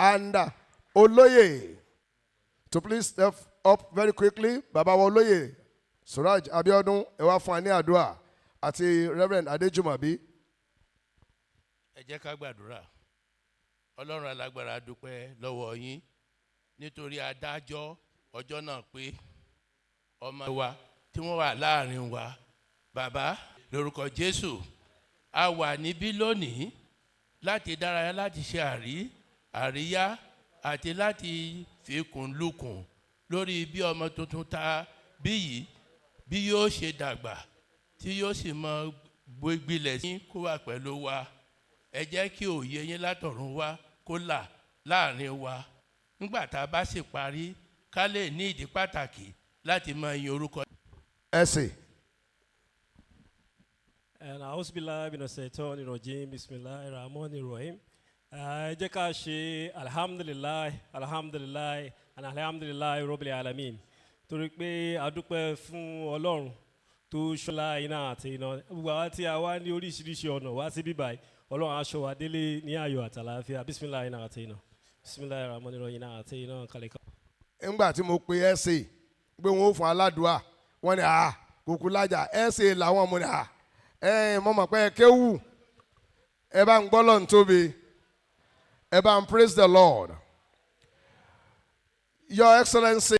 And Oloye, to please step up very quickly. Baba Oloye, Suraj Abiodun, Ewa Fani Adua, àti Reverend Adejumabi. Ẹ jẹ́ ká gbàdúrà. Ọlọ́run alágbára dúpẹ́ lọ́wọ́ yín nítorí adájọ́ ọjọ́ náà pé ọmọ wa tí wọ́n wà láàrin wa. Bàbá, lórúkọ Jésù, a wà níbí lónìí láti dárayá, láti ṣe àríyá àti láti fi kùn lukùn lórí bí ọmọ tuntun ta bí yìí bí yóò ṣe dàgbà tí yóò sì mọ gbilẹ̀ sí kó wà pẹ̀lú wa. Ẹ jẹ́ kí òye yín látọ̀run wá kó là láàrin wa. Nígbà tá a bá sì parí, ká lè ní ìdí pàtàkì láti máa yin orúkọ. Ẹ sì. A'udzubillahi minash-shaytanir rajim, bismillahir-rahmanir-rahim. Ẹ jẹ́ ká ṣe alhamdulillahi and alhamdulillahi rabbil alamin. Torí pé a dúpẹ́ fún Ọlọ́run tó ṣọlá iná àti iná. Gbogbo àwa tí a wá ní oríṣiríṣi ọ̀nà wá sí bíbáyìí, Ọlọ́run á ṣọ́ wa délé ní ayọ̀ àtàlàáfíà. Bismillahi iná àti iná. Bismillahir-rahmanir-rahim iná àti iná kàlẹ́kà. Nígbà tí mo pe ẹ̀sìn pé wọ́n ó fún aládùúà, wọ́n ní kúkú lájà ẹ̀sìn làwọn ọmọ ní mo mọ̀ pé ẹ kéwù, ẹ bá ń gbọ́ lọ́n tóbi, ẹ bá ń praise the Lord. Your Excellency,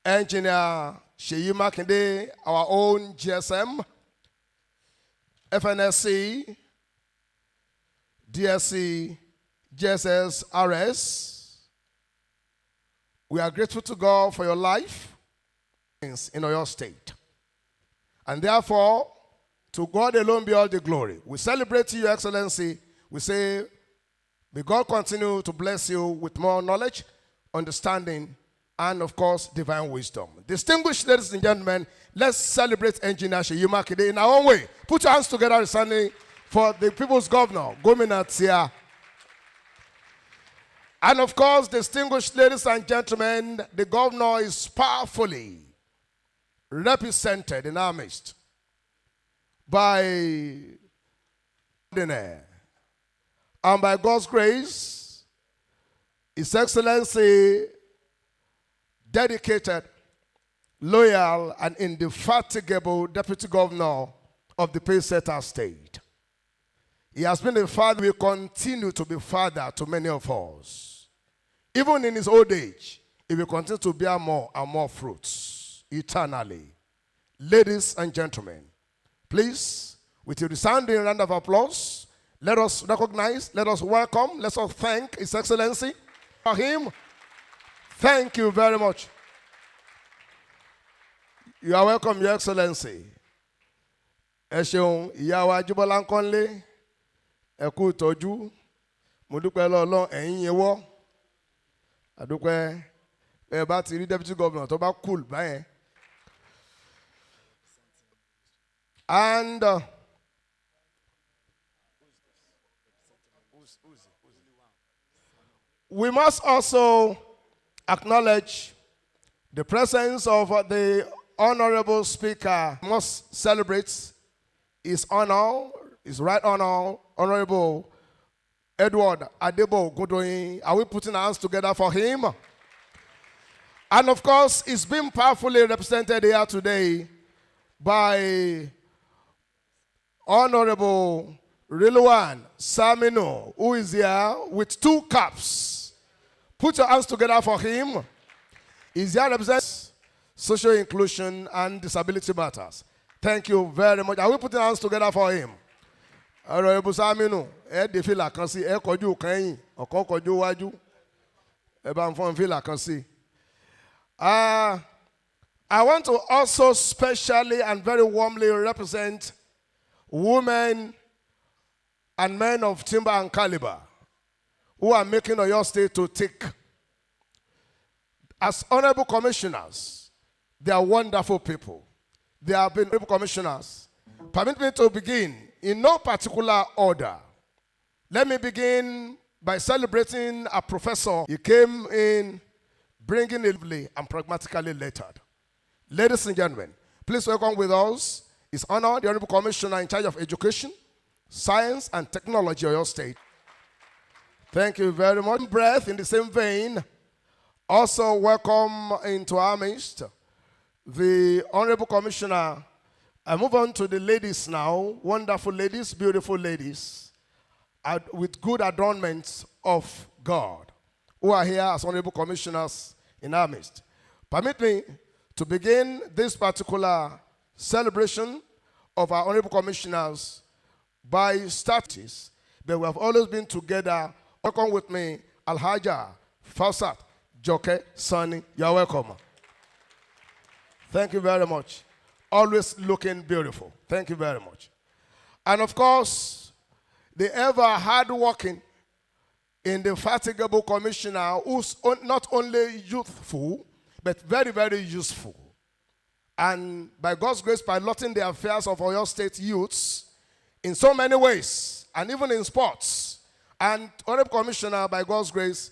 Engineer Seyi Makinde, our own GSM, FNSC, DSC, GSS, RS, we are grateful to God for your life in Oyo State. And therefore, to God alone be all the glory. We celebrate you, Your Excellency. We say, may God continue to bless you with more knowledge, understanding, and of course, divine wisdom. Distinguished ladies and gentlemen, let's celebrate Engineer Seyi Makinde in our own way. Put your hands together standing for the People's Governor, Gomina Tia. And of course, distinguished ladies and gentlemen, the governor is powerfully represented in our midst by and by God's grace, His Excellency, dedicated, loyal, and indefatigable Deputy Governor of the Payseta State. He has been a father, will continue to be father to many of us. Even in his old age, he will continue to bear more and more fruits eternally. Ladies and gentlemen, please, with a resounding round of applause, let us recognize, let us welcome, let us thank His Excellency for him. Thank you very much. You are welcome, Your Excellency. Ẹ ṣeun, ìyá wa Ajíbọ́lá Ńkọ́nlé, ẹ kú ìtọ́jú, mo dúpẹ́ lọ́lọ́ ẹ̀yin yẹn wọ́, àdúpẹ́ ẹ bá ti rí Deputy Governor tó bá cool báyẹn. And we must also acknowledge the presence of the Honorable Speaker. We must celebrate his honor, his right honor, Honorable Edward Adebo Godoyin. Are we putting our hands together for him? And of course, he's been powerfully represented here today by Honorable Rilwan Samino, who is here with 2 caps. Put your hands together for him. He's here represents social inclusion and disability matters. Thank you very much. Are we putting hands together for him? Honorable Samino, de fila kan si, kojú kẹ́yìn, ọ̀kan kojú wájú. Bá ń fọ́n fila kan si. I want to also specially and very warmly represent women and men of timber and caliber who are making Oyo State to tick. As honorable commissioners, they are wonderful people. They have been honorable commissioners. Permit me to begin in no particular order. Let me begin by celebrating a professor. He came in bringing lively and pragmatically lettered. Ladies and gentlemen, please welcome with us His Honor, the Honorable Commissioner in charge of Education, Science, and Technology of your state. Thank you very much. Breath in the same vein. Also welcome into our midst the Honorable Commissioner. I move on to the ladies now. Wonderful ladies, beautiful ladies, with good adornments of God, who are here as Honorable Commissioners in our midst. Permit me to begin this particular celebration of our Honorable Commissioners by status, but we have always been together. Welcome with me, Alhaja Fausat Joke Sani. You're welcome. Thank you very much. Always looking beautiful. Thank you very much. And of course, the ever hard-working, indefatigable commissioner who's not only youthful, but very, very useful. And by God's grace, piloting the affairs of Oyo State youths in so many ways, and even in sports. And Honorable Commissioner, by God's grace,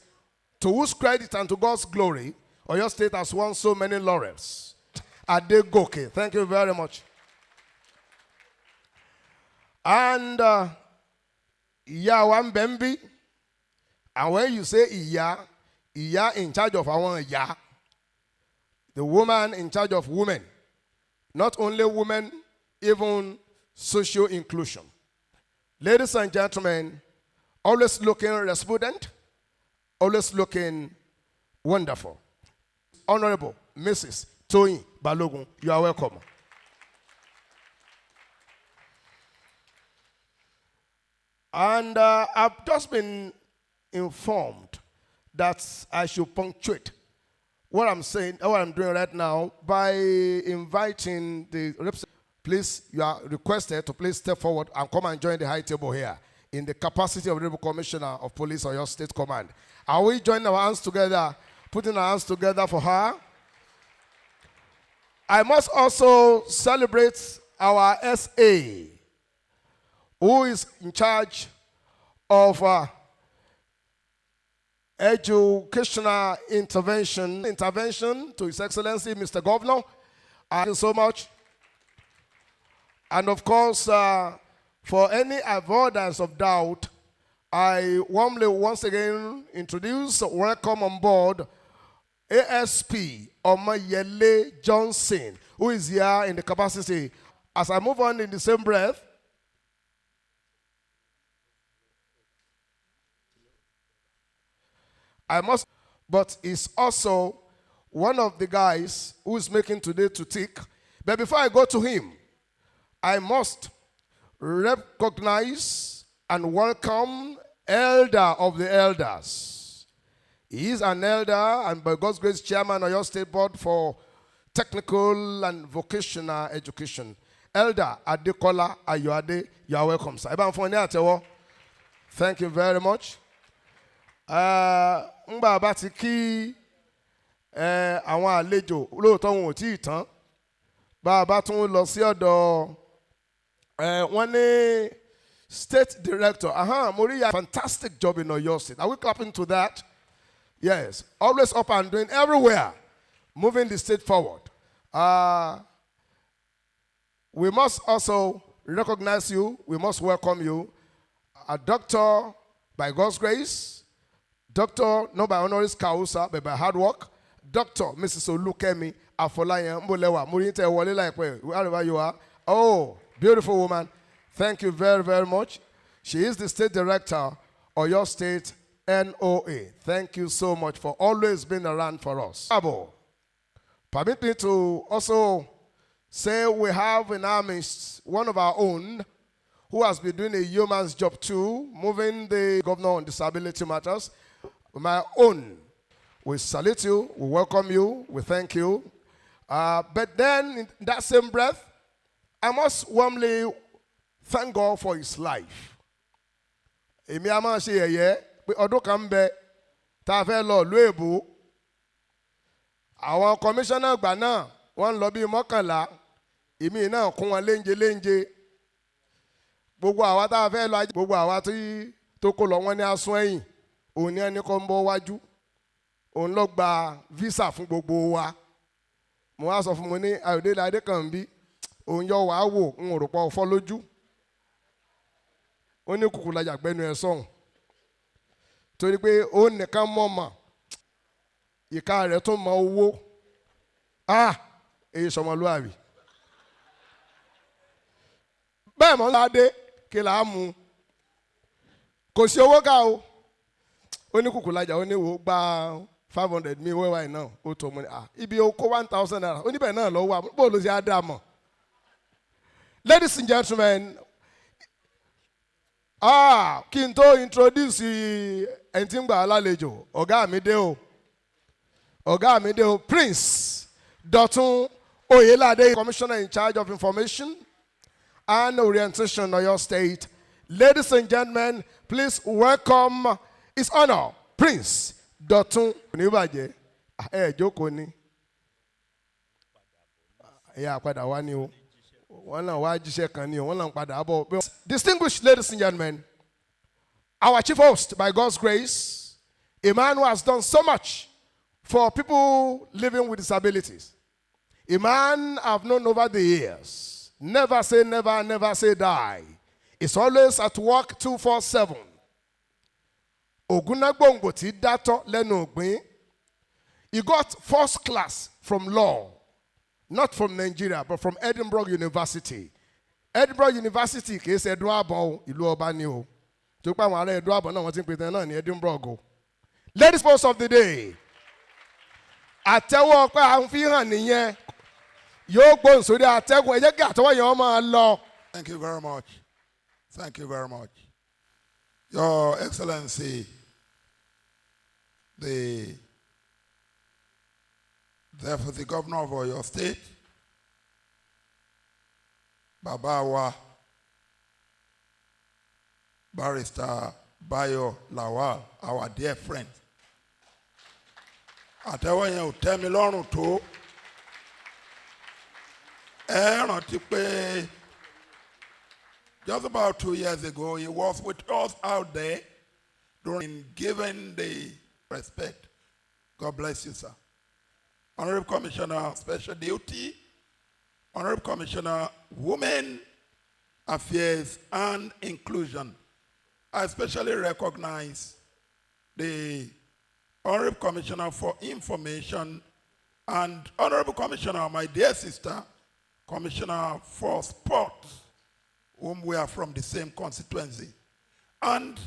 to whose credit and to God's glory, Oyo State has won so many laurels. Adegoke, thank you very much. And Iya Mbembi, and when you say Iya in charge of our Iya, the woman in charge of women. Not only women, even social inclusion. Ladies and gentlemen, always looking resplendent, always looking wonderful. Honorable Mrs. Toyin Balogun, you are welcome. And I've just been informed that I should punctuate what I'm saying, what I'm doing right now, by inviting the representatives. Please, you are requested to please step forward and come and join the high table here in the capacity of the Honorable Commissioner of Police or your State Command. Are we joining our hands together, putting our hands together for her? I must also celebrate our SA, who is in charge of educational intervention to His Excellency, Mr. Governor. Thank you so much. And of course, for any avoidance of doubt, I warmly once again introduce, welcome on board, ASP Omayele Johnson, who is here in the capacity. As I move on in the same breath, but is also one of the guys who is making today to tick. But before I go to him, I must recognize and welcome elder of the elders. He is an elder and by God's grace chairman of your state board for technical and vocational education. Elder Adekola Ayoade, you are welcome, sir. Thank you very much. Ngba bá ti kí àwọn àlejò lóòótọ́ wọn ò tí ì tán. Bá a bá tún lọ sí ọ̀dọ̀ wọ́n ní state director. Moria, fantastic job in Oyo State. Are we clapping to that? Yes. Always up and doing everywhere, moving the state forward. We must also recognize you. We must welcome you. A doctor, by God's grace. Doctor, not by honoris causa, but by hard work. Doctor, Mrs. Olukemi Afolayan Mbolewa, Murinte Wale Laikwe, wherever you are. Oh, beautiful woman. Thank you very, very much. She is the state director of your state NOA. Thank you so much for always being around for us. Permit me to also say we have in our midst one of our own who has been doing a yeoman's job too, moving the governor on disability matters. My own. We salute you, we welcome you, we thank you. But then, in that same breath, I must warmly thank God for his life. Èmi a máa ṣe yẹ̀yẹ́ pé ọdún kan ń bẹ tá a fẹ́ lọ ìlú èbó. Àwọn kọmíṣánná àgbà náà wọ́n ń lọ bí mọ́kànlá. Èmi náà kún wọn léńje. Gbogbo àwa tá a fẹ́ lọ ajé. Gbogbo àwa tó kó lọ wọ́n ní asún ẹ̀yìn. Òun ní ẹni kọ́ ń bọ́ wájú. Òun lọ gba visa fún gbogbo wa. Mo wá sọ fún mi ní Ayọ̀délé Adékànbí. Òun yọ wàá wò ń rò pọ̀ fọ́ lójú. Ó ní kùkù lajà gbẹnu ẹ̀ sọ̀hún. torí pé ó nìkan mọ̀ mà ìka rẹ̀ tó mọ owó èyí sọmọlúwàbí bẹ́ẹ̀ mọ́ ládé kí là á mú kò sí owó ká o ó ní kùkù lajà ó ní wò ó gba 500 mi wẹ́wà yìí náà ó tó mọ́ ni ibi ó kó 1,000 naira ó níbẹ̀ náà lọ́wọ́ àmọ́ bó ló ṣe á dá mọ̀. Ladies and gentlemen, kí n tó introduce ẹni tí ń gbà á lálejò ọ̀gá mi dé o Prince Dọ̀tun Oyelade, Commissioner in charge of Information and Orientation of your state. Ladies and gentlemen, please welcome His Honor Prince Dọ̀tun. Oníbàjẹ́ jókòó ni ẹ̀yà padà wá ní o wọ́n náà wá jíṣẹ́ kan ní o wọ́n náà padà bọ̀. Distinguished ladies and gentlemen, our chief host, by God's grace, a man who has done so much for people living with disabilities. A man I've known over the years. Never say never, never say die. He's always at work 24/7. Ogunagbongbo ti dato lẹ́nu ògbìn. He got first class from law, not from Nigeria, but from Edinburgh University. Edinburgh University kìí ṣe Ẹdun Àbọ̀n ìlú ọba ni o. Tó pa àwọn ará Ẹdun Àbọ̀n náà wọ́n ti ń pè tán náà ní Edinburgh o. Ladies first of the day. Àtẹ́wọ́ pé à ń fi hàn nìyẹn. Yóò gbóhùn sórí àtẹ́gùn ẹ jẹ́ kí àtẹ́wọ́ yẹn máa lọ. Thank you very much. Thank you very much. Your Excellency, the Deputy Governor of your state, Babawa, Barrister Bayo Lawal, our dear friend. Àtẹ́wọ́ yẹn ò tẹ́ mi lọ́rùn tó. Rántí pé just about 2 years ago, he was with us out there during giving the respect. God bless you, sir. Honorable Commissioner, Special Duty, Honorable Commissioner, Women Affairs and Inclusion. I especially recognize the Honorable Commissioner for Information and Honorable Commissioner, my dear sister, Commissioner for Sport, whom we are from the same constituency. And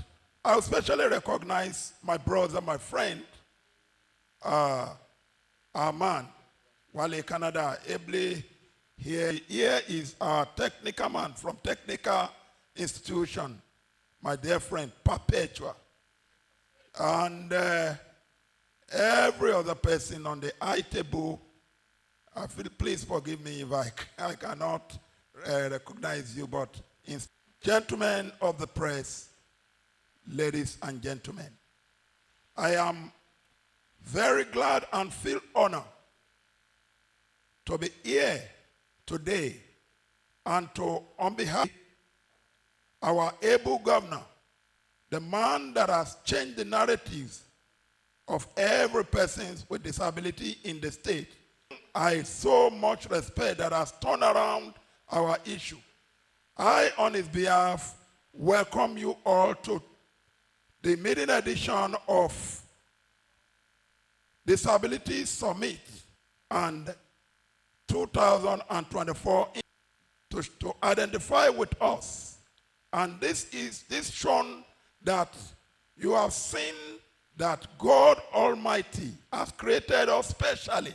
I especially recognize my brother, my friend, our man, Wale Canada, ably here. Here is our technical man from Technical Institution, my dear friend, Perpetua. And every other person on the high table. I feel, please forgive me if I cannot recognize you, but gentlemen of the press, ladies and gentlemen, I am very glad and feel honored to be here today and to, on behalf of our able governor, the man that has changed the narratives of every person with disability in the state. I so much respect that has turned around our issue. I, on his behalf, welcome you all to the maiden edition of Disabilities Summit and 2024 to identify with us. And this shown that you have seen that God Almighty has created us specially.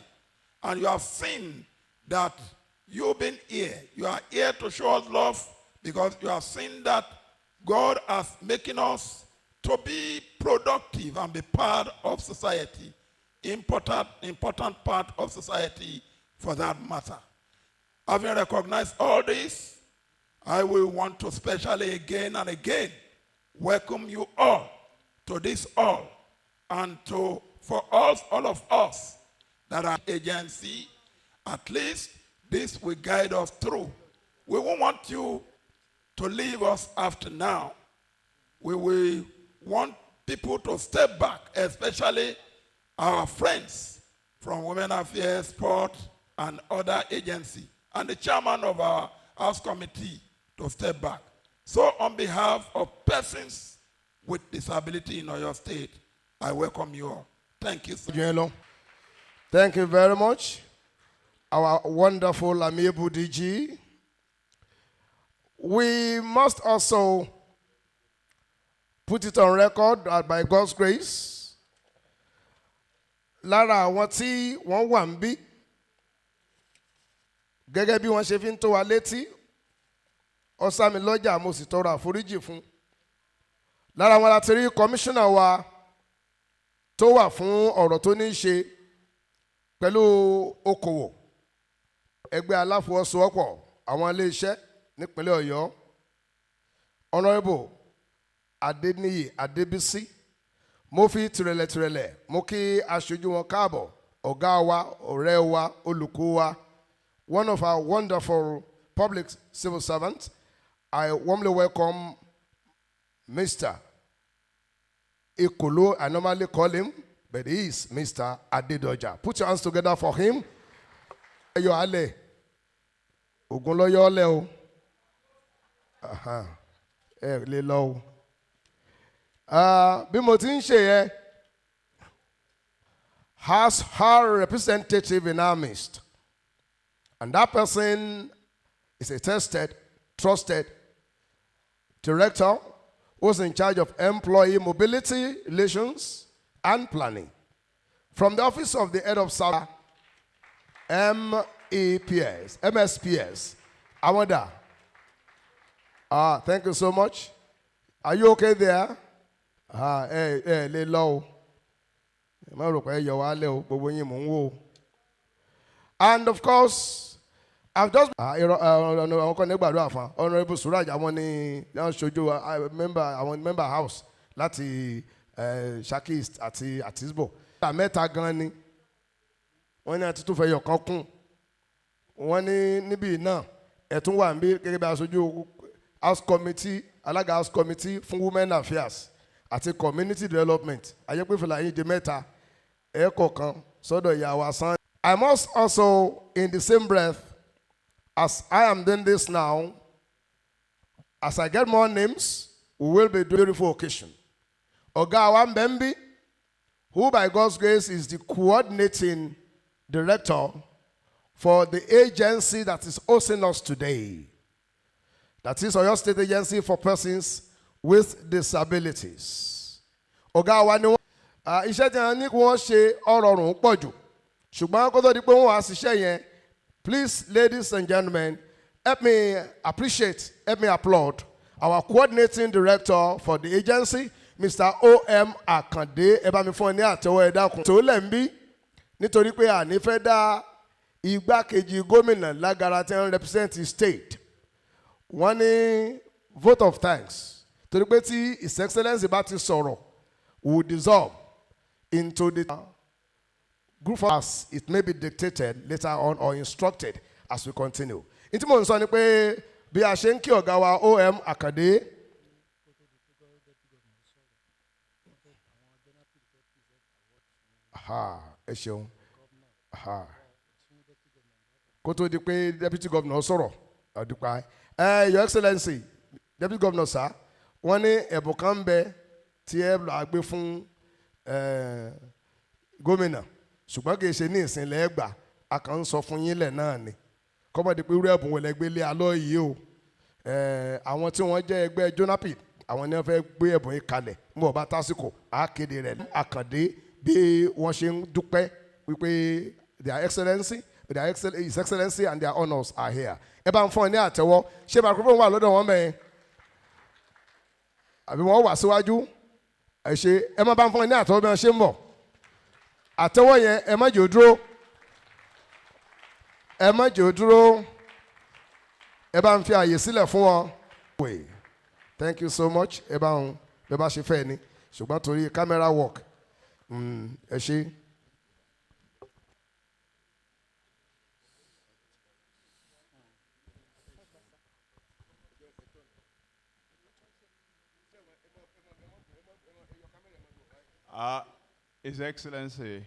And you have seen that you've been here. You are here to show us love because you have seen that God has making us to be productive and be part of society. Important part of society for that matter. Having recognized all this, I will want to specially again and again welcome you all to this hall and for us, all of us, that our agency, at least this will guide us through. We won't want you to leave us after now. We will want people to step back, especially our friends from Women Affairs, Sport, and other agencies, and the chairman of our House Committee to step back. So on behalf of persons with disability in your state. I welcome you all. Thank you, sir. Yellow. Thank you very much. Our wonderful amiable DG. We must also put it on record that by God's grace, lára àwọn tí wọ́n wà ń bí, gẹ́gẹ́ bí wọ́n ṣe fi ń tó wa létí, Ọ̀sàmìlọ́jà mo sì tọrọ àforíjì fún. Lára wọn láti rí kọmíṣánná wa tó wà fún ọ̀rọ̀ tó ní í ṣe pẹ̀lú okòwò, ẹgbẹ́ aláfọwọ́sowọ́pọ̀ àwọn ilé-iṣẹ́ nípínlẹ̀ Ọ̀yọ́, Honourable Adeniyi Adebisi. Mo fi tìrẹ̀lẹ̀ mo kí aṣojú wọn káàbọ̀, ọ̀gá wa, ọ̀rẹ́ wa, olùkọ́ wa, one of our wonderful public civil servants. I warmly welcome Mr. Ikolo. I normally call him, but he is Mr. Adedoja. Put your hands together for him. Yo ale. Ogunloyo ole o. Aha. Le lo. Bí mo ti ń ṣe yẹn, has her representative in our midst. And that person is a tested, trusted director who's in charge of employee mobility, relations, and planning. From the office of the head of South MSPS, Awada. Thank you so much. Are you okay there? Lay low. And of course, I've just Honorable Suraj, I want to show you a member house láti Shaki East àti Atisbo. Mẹ́ta gan ni. Wọ́n ní àti tó fẹ́ yọ kan kún. Wọ́n ní níbí náà ẹ̀tún wà níbí gẹ́gẹ́ bí aṣojú House Committee, alága House Committee fún Women Affairs àti Community Development. Ayé pé fìlà yín di mẹ́ta ẹ̀ẹ́kọ̀ọ̀kan sọ́dọ̀ ìyàwó asán. I must also, in the same breath, as I am doing this now, as I get more names, we will be doing a beautiful occasion. Oga Wambembi, who by God's grace is the coordinating director for the agency that is hosting us today. That is Oyo State Agency for Persons with Disabilities. Oga Wani, iṣẹ́ tí wọ́n ní kí wọ́n ṣe ọ̀rọ̀ ọ̀rùn pọ̀ jù. Ṣùgbọ́n kó tó di pé wọ́n wá ṣiṣẹ́ yẹn, please, ladies and gentlemen, help me applaud our coordinating director for the agency, Mr. O.M. Akande. Ẹ bá mi fún ọ ní àtẹ́wọ́ ẹ dákun. Tó lẹ̀ ń bí nítorí pé àní fẹ́ dá igbákejì gómìnà lágara tí wọ́n represent the state. Wọ́n ní vote of thanks. Torí pé tí His Excellency bá ti sọ̀rọ̀, we will dissolve into the group as it may be dictated later on or instructed as we continue. Ìtí mò ń sọ ni pé bí a ṣe ń kí ọ̀gá wa O.M. Akande. Ẹ ṣeun. Kó tó di pé Deputy Governor sọ̀rọ̀ ọ̀dùpá. Your Excellency, Deputy Governor sir, wọ́n ní ẹ̀bùn kan ń bẹ tí ẹ lọ àgbé fún gómìnà. Ṣùgbọ́n kì í ṣe ní ìsìnlẹ̀ ẹgbà, a kàn ń sọ fún yín lẹ̀ náà ni. Kọ́mọ̀dé pé irú ẹ̀bùn wọlé gbélé alọ́ yìí o. Àwọn tí wọ́n jẹ́ ẹgbẹ́ Jonapid, àwọn ni wọ́n fẹ́ gbé ẹ̀bùn yìí kalẹ̀. Mo bá tásìkò, a kéde rẹ̀ Àkàndé bí wọ́n ṣe ń dúpẹ́ wípé their excellency, His Excellency and their honours are here. Ẹ bá ń fún ọ ní àtẹ́wọ́. Ṣé microphone wà lọ́dọ̀ wọn mẹ́rin? Àbí wọ́n wà síwájú? Ẹ ṣe ẹ má bá ń fún ọ ní àtẹ́wọ́ bí wọ́n ṣe ń bọ̀. Àtẹ́wọ́ yẹn ẹ má jẹ́ ó dúró. Ẹ má jẹ́ ó dúró. Ẹ bá ń fi àyè sílẹ̀ fún wọn. Thank you so much. Ẹ bá ń bẹ bá ṣe fẹ́ ni. Ṣùgbọ́n torí camera work. Ẹ ṣe. His Excellency,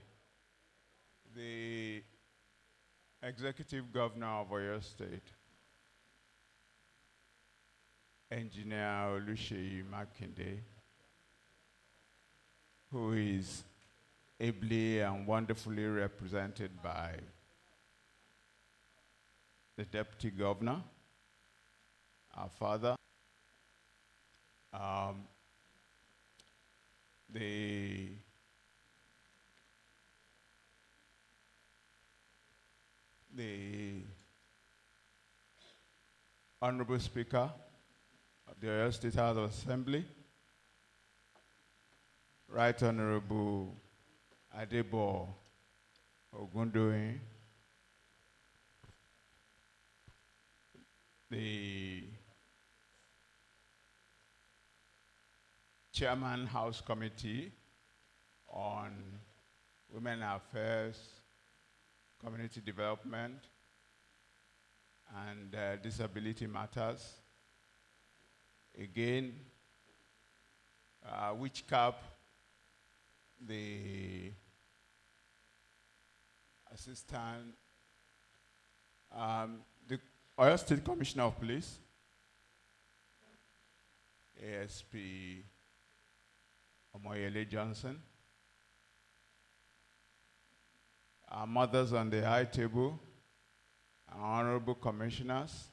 the Executive Governor of Oyo State, Engineer Oluseyi Makinde, who is ably and wonderfully represented by the Deputy Governor, our father, the Honorable Speaker of the Oyo State House of Assembly, Right Honorable Adebo Ogundoyin, the Chairman House Committee on Women Affairs, Community Development, and Disability Matters. Again, which cap the Assistant, the Oyo State Commissioner of Police, ASP Omoyele Johnson, our mothers on the high table, our honorable commissioners,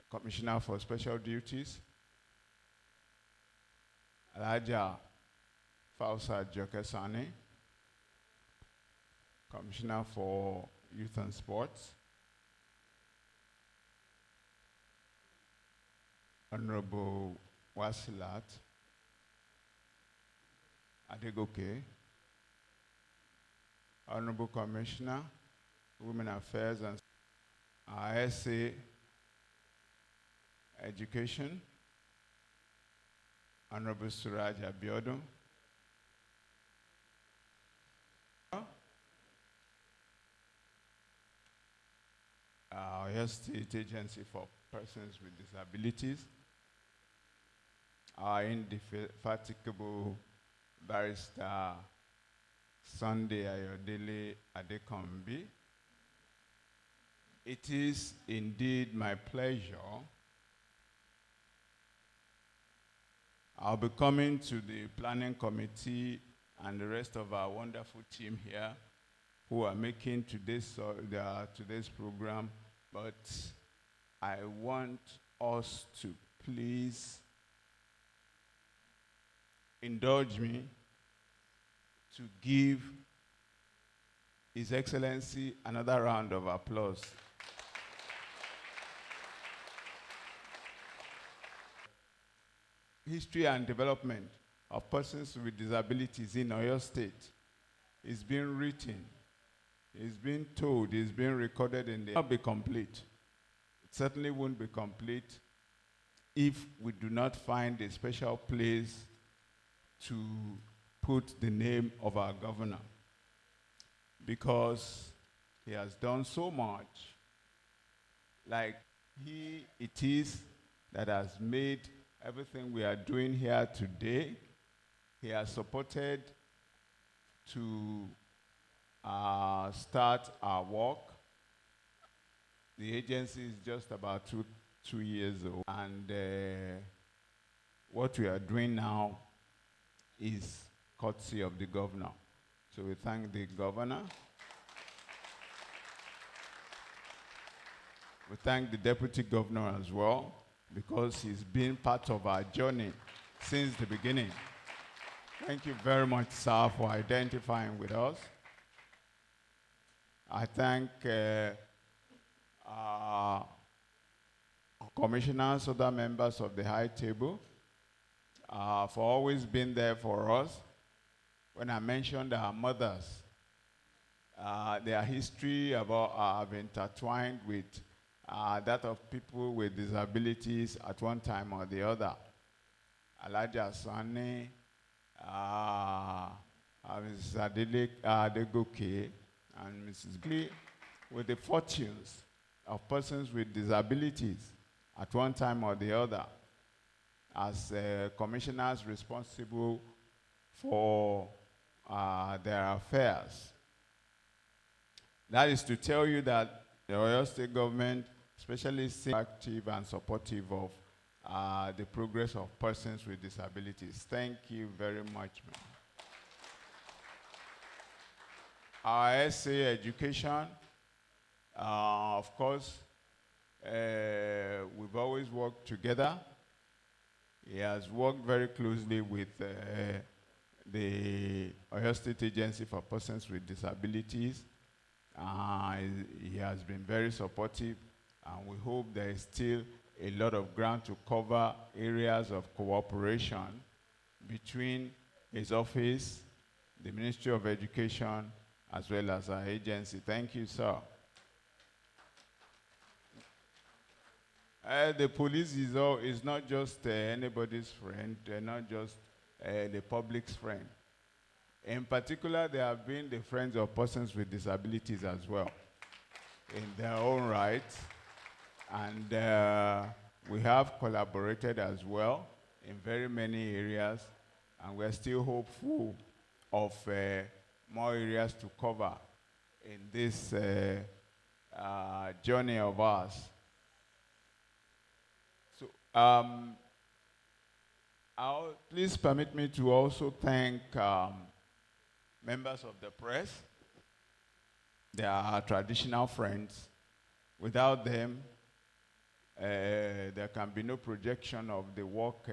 Commissioner for Special Duties, Alaja Fausa Jokesani, Commissioner for Youth and Sports, Honorable Wasilat Adegoke, Honorable Commissioner, Women Affairs and SA Education, Honorable Suraj Abiodun, Oyo State Agency for Persons with Disabilities, our indefatigable barrister Sunday Ayodele Adekombi. It is indeed my pleasure. I'll be coming to the planning committee and the rest of our wonderful team here who are making today's program, but I want us to please indulge me to give His Excellency another round of applause. History and development of persons with disabilities in Oyo State is being written, is being told, is being recorded, and it will not be complete. It certainly won't be complete if we do not find a special place to put the name of our governor, because he has done so much. Like it is that has made everything we are doing here today. He has supported to start our work. The agency is just about two years old, and what we are doing now is courtesy of the governor. So we thank the governor. We thank the deputy governor as well, because he's been part of our journey since the beginning. Thank you very much, sir, for identifying with us. I thank commissioners, other members of the high table, for always being there for us. When I mentioned our mothers, their history have intertwined with that of people with disabilities at one time or the other. Alaja Sani, Mrs. Adegoke, and Mrs. Glee, with the fortunes of persons with disabilities at one time or the other, as commissioners responsible for their affairs. That is to tell you that the Oyo State government, especially active and supportive of the progress of persons with disabilities. Thank you very much, ma'am. Our SA education, of course, we've always worked together. He has worked very closely with the Oyo State Agency for Persons with Disabilities. He has been very supportive, and we hope there is still a lot of ground to cover areas of cooperation between his office, the Ministry of Education, as well as our agency. Thank you, sir. The police is not just anybody's friend, not just the public's friend. In particular, they have been the friends of persons with disabilities as well, in their own right. And we have collaborated as well in very many areas, and we're still hopeful of more areas to cover in this journey of ours. So, please permit me to also thank members of the press. They are our traditional friends. Without them, there can be no projection of the work,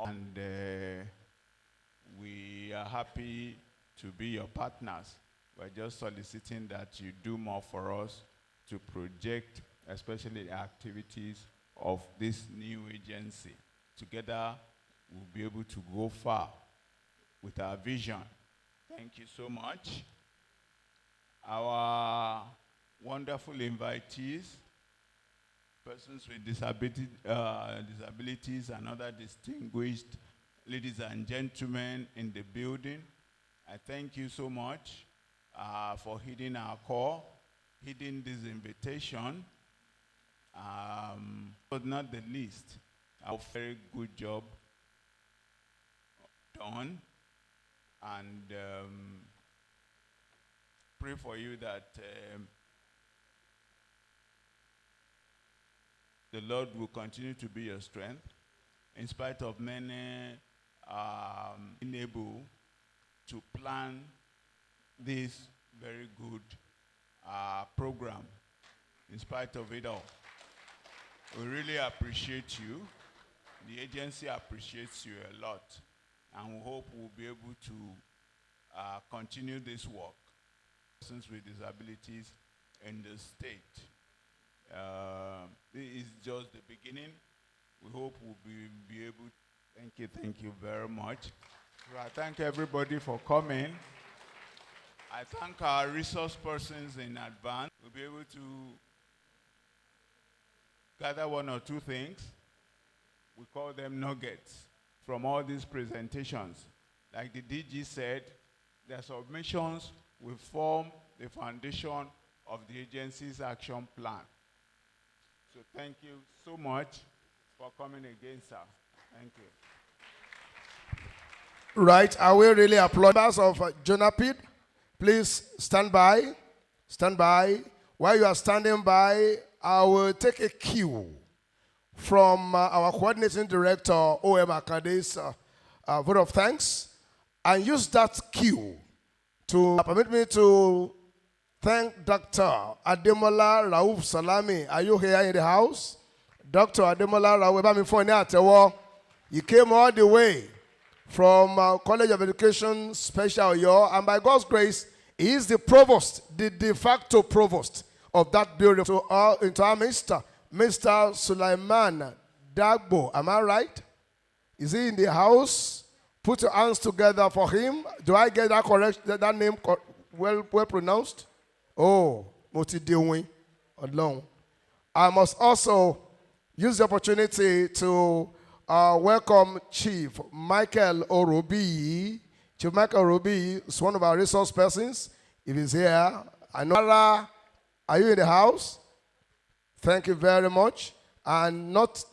and we are happy to be your partners. We're just soliciting that you do more for us to project, especially the activities of this new agency. Together, we'll be able to go far with our vision. Thank you so much. Our wonderful invitees, persons with disabilities and other distinguished ladies and gentlemen in the building, I thank you so much for heeding our call, heeding this invitation. But not the least, a very good job done, and pray for you that the Lord will continue to be your strength, in spite of many being able to plan this very good program, in spite of it all. We really appreciate you. The agency appreciates you a lot, and we hope we'll be able to continue this work. Persons with disabilities in the state. This is just the beginning. We hope we'll be able to. Thank you very much. So I thank everybody for coming. I thank our resource persons in advance. We'll be able to gather one or two things. We call them nuggets from all these presentations. Like the DG said, their submissions will form the foundation of the agency's action plan. So thank you so much for coming again, sir. Thank you. Right, I will really applaud members of JONAPID. Please stand by. Stand by. While you are standing by, I will take a cue from our coordinating director, O.M. Akade's vote of thanks, and use that cue to permit me to thank Dr. Ademola Rauf Salami. Are you here in the house? Dr. Ademola Rauf, he came all the way from College of Education, Special Oyo, and by God's grace, he is the provost, the de facto provost of that building. So into our Mr. Sulaiman Dagbo, am I right? Is he in the house? Put your hands together for him. Do I get that correct? That name well pronounced? Oh, Motidewi alone. I must also use the opportunity to welcome Chief Michael Orobi. Chief Michael Orobi is one of our resource persons. If he's here, I know. Are you in the house? Thank you very much. And not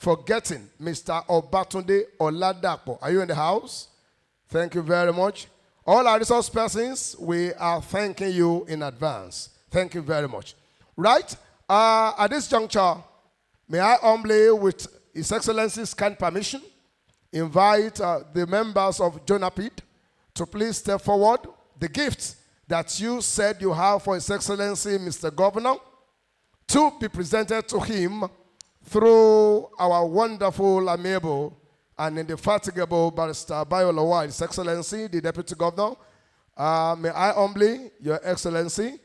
forgetting Mr. Obatunde Oladapo. Are you in the house? Thank you very much. All our resource persons, we are thanking you in advance. Thank you very much. Right? At this juncture, may I humbly, with His Excellency's kind permission, invite the members of JONAPID to please step forward. The gifts that you said you have for His Excellency, Mr. Governor, to be presented to him through our wonderful, amiable, and indefatigable Barrister Bayolowa, His Excellency, the Deputy Governor. May I humbly, Your Excellency,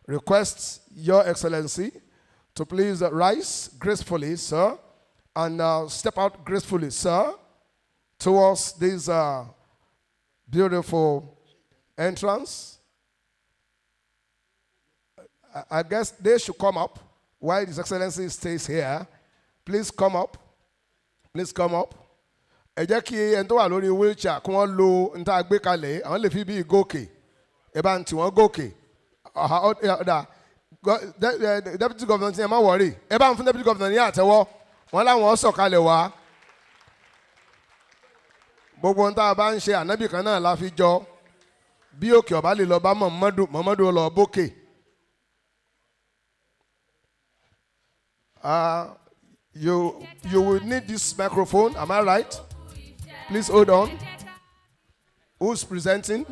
request Your Excellency to please rise gracefully, sir, and step out gracefully, sir, towards this beautiful entrance. I guess they should come up while His Excellency stays here. Please come up. Please come up. Ẹ jẹ́ kí ẹni tó wà lórí wheelchair kí wọ́n lo níta gbé kalẹ̀ àwọn lè fi bí gòkè ẹ bá ń tì wọ́n gòkè. Deputy Governor ti ẹ má wọ̀rí ẹ bá ń fún Deputy Governor ní àtẹ́wọ́ wọn láwọn sọ̀kalẹ̀ wá. Gbogbo níta bá ń ṣe ànábì kan náà la fi jọ bí òkè ọ̀bá lè lọ bá Muhammadu lọ bókè. You will need this microphone, am I right? Please hold on. Who's presenting?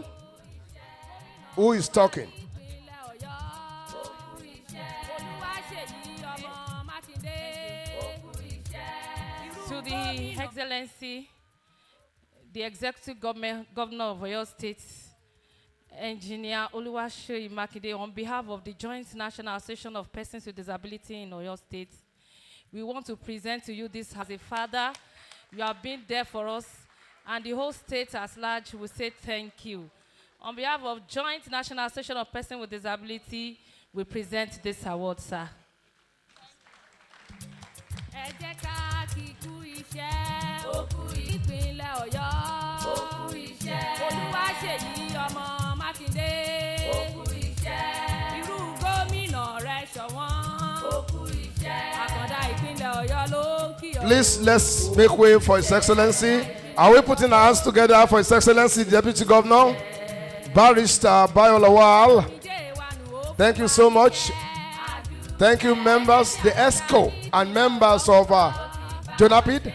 Who is talking? To the Excellency, the Executive Governor of Oyo State, Engineer Oluwaseyi Makinde, on behalf of the Joint National Association of Persons with Disability in Oyo State, we want to present to you this as a father. You have been there for us, and the whole state as large will say thank you. On behalf of Joint National Association of Persons with Disability, we present this award, sir. Please, let's make way for His Excellency. Are we putting our hands together for His Excellency, the Deputy Governor, Barrister Bayolowa? Thank you so much. Thank you, members, the ESCO, and members of JONAPID.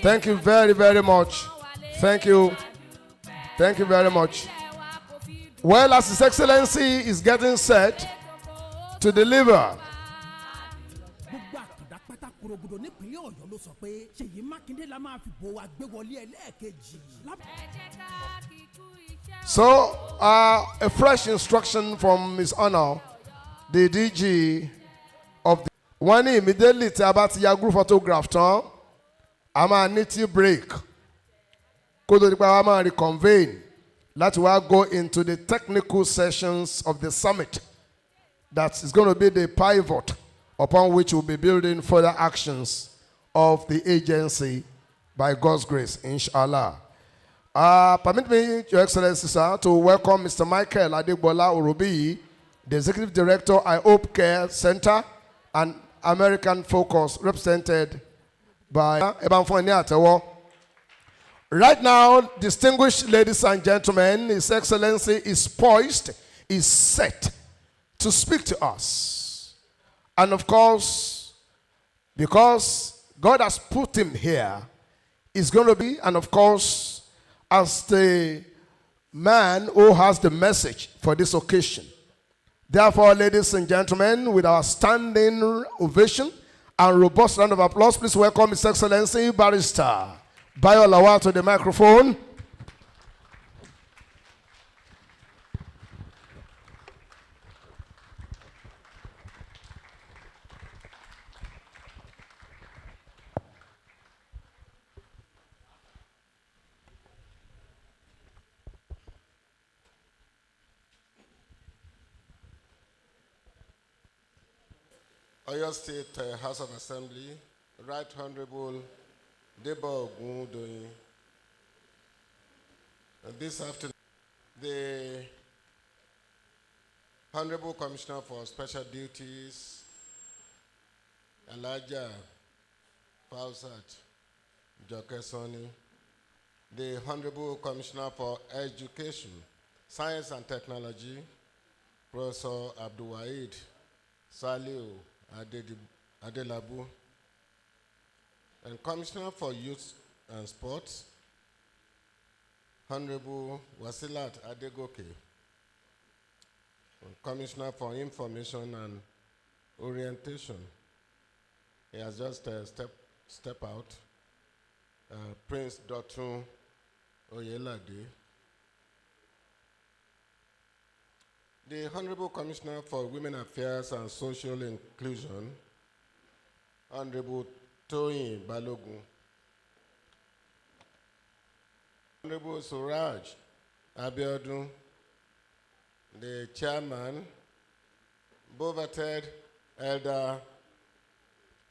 Thank you very, very much. Thank you. Thank you very much. Well, as His Excellency is getting set to deliver so, a fresh instruction from His Honor, the DG of the one immediately about the group photograph tán, a máa ní tea break. Kó tó di pé a máa reconvene láti wá go into the technical sessions of the summit. That is going to be the pivot upon which we'll be building further actions of the agency by God's grace, inshallah. Permit me, Your Excellency, sir, to welcome Mr. Michael Adegbola Orobi, the Executive Director, I Hope Care Center, and American Focus, represented by Ebanfoni Atewo. Right now, distinguished ladies and gentlemen, His Excellency is poised, is set to speak to us. And of course, because God has put him here, he's going to be, and of course, as the man who has the message for this occasion. Therefore, ladies and gentlemen, with our standing ovation and robust round of applause, please welcome His Excellency Barrister Bayolowa to the microphone. Oyo State House of Assembly, Right Honorable Debo Ogundoyin. This afternoon, the Honorable Commissioner for Special Duties, Elijah Fausat Jokesoni, the Honorable Commissioner for Education, Science and Technology, Professor Abdulwahid Saliu Adelabu, And Commissioner for Youth and Sports, Honorable Wasilat Adegoke. And Commissioner for Information and Orientation, he has just step out. Prince Dotun Oyelade. The Honorable Commissioner for Women Affairs and Social Inclusion, Honorable Toyin Balogun. Honorable Suraj Abiodun, the Chairman, Bovated Elder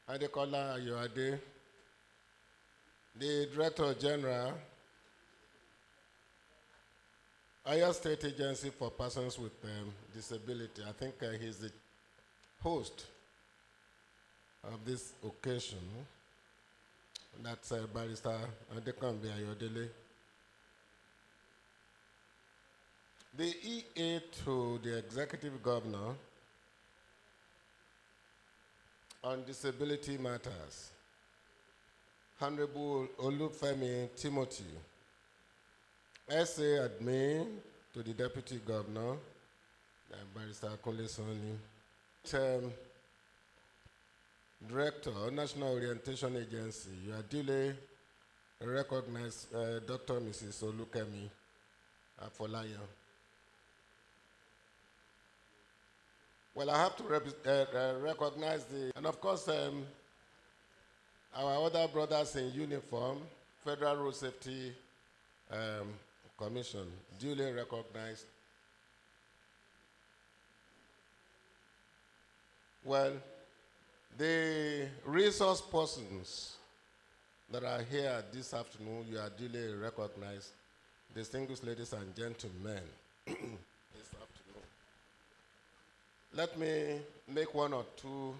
Adekola Ayoade, the Director General, Oyo State Agency for Persons with Disability. I think he's the host of this occasion. That's Barrister Adekambi Ayodele. The EA to the Executive Governor on Disability Matters, Honorable Olufemi Timothy. SA Admin to the Deputy Governor, Barrister Akunle Sani. Director, National Orientation Agency, you are duly recognized, Dr. Mrs. Olukemi Afolayan. Well, I have to recognize and of course, our other brothers in uniform, Federal Road Safety Commission, duly recognized. Well, the resource persons that are here this afternoon, you are duly recognized. Distinguished ladies and gentlemen, this afternoon. Let me make one or two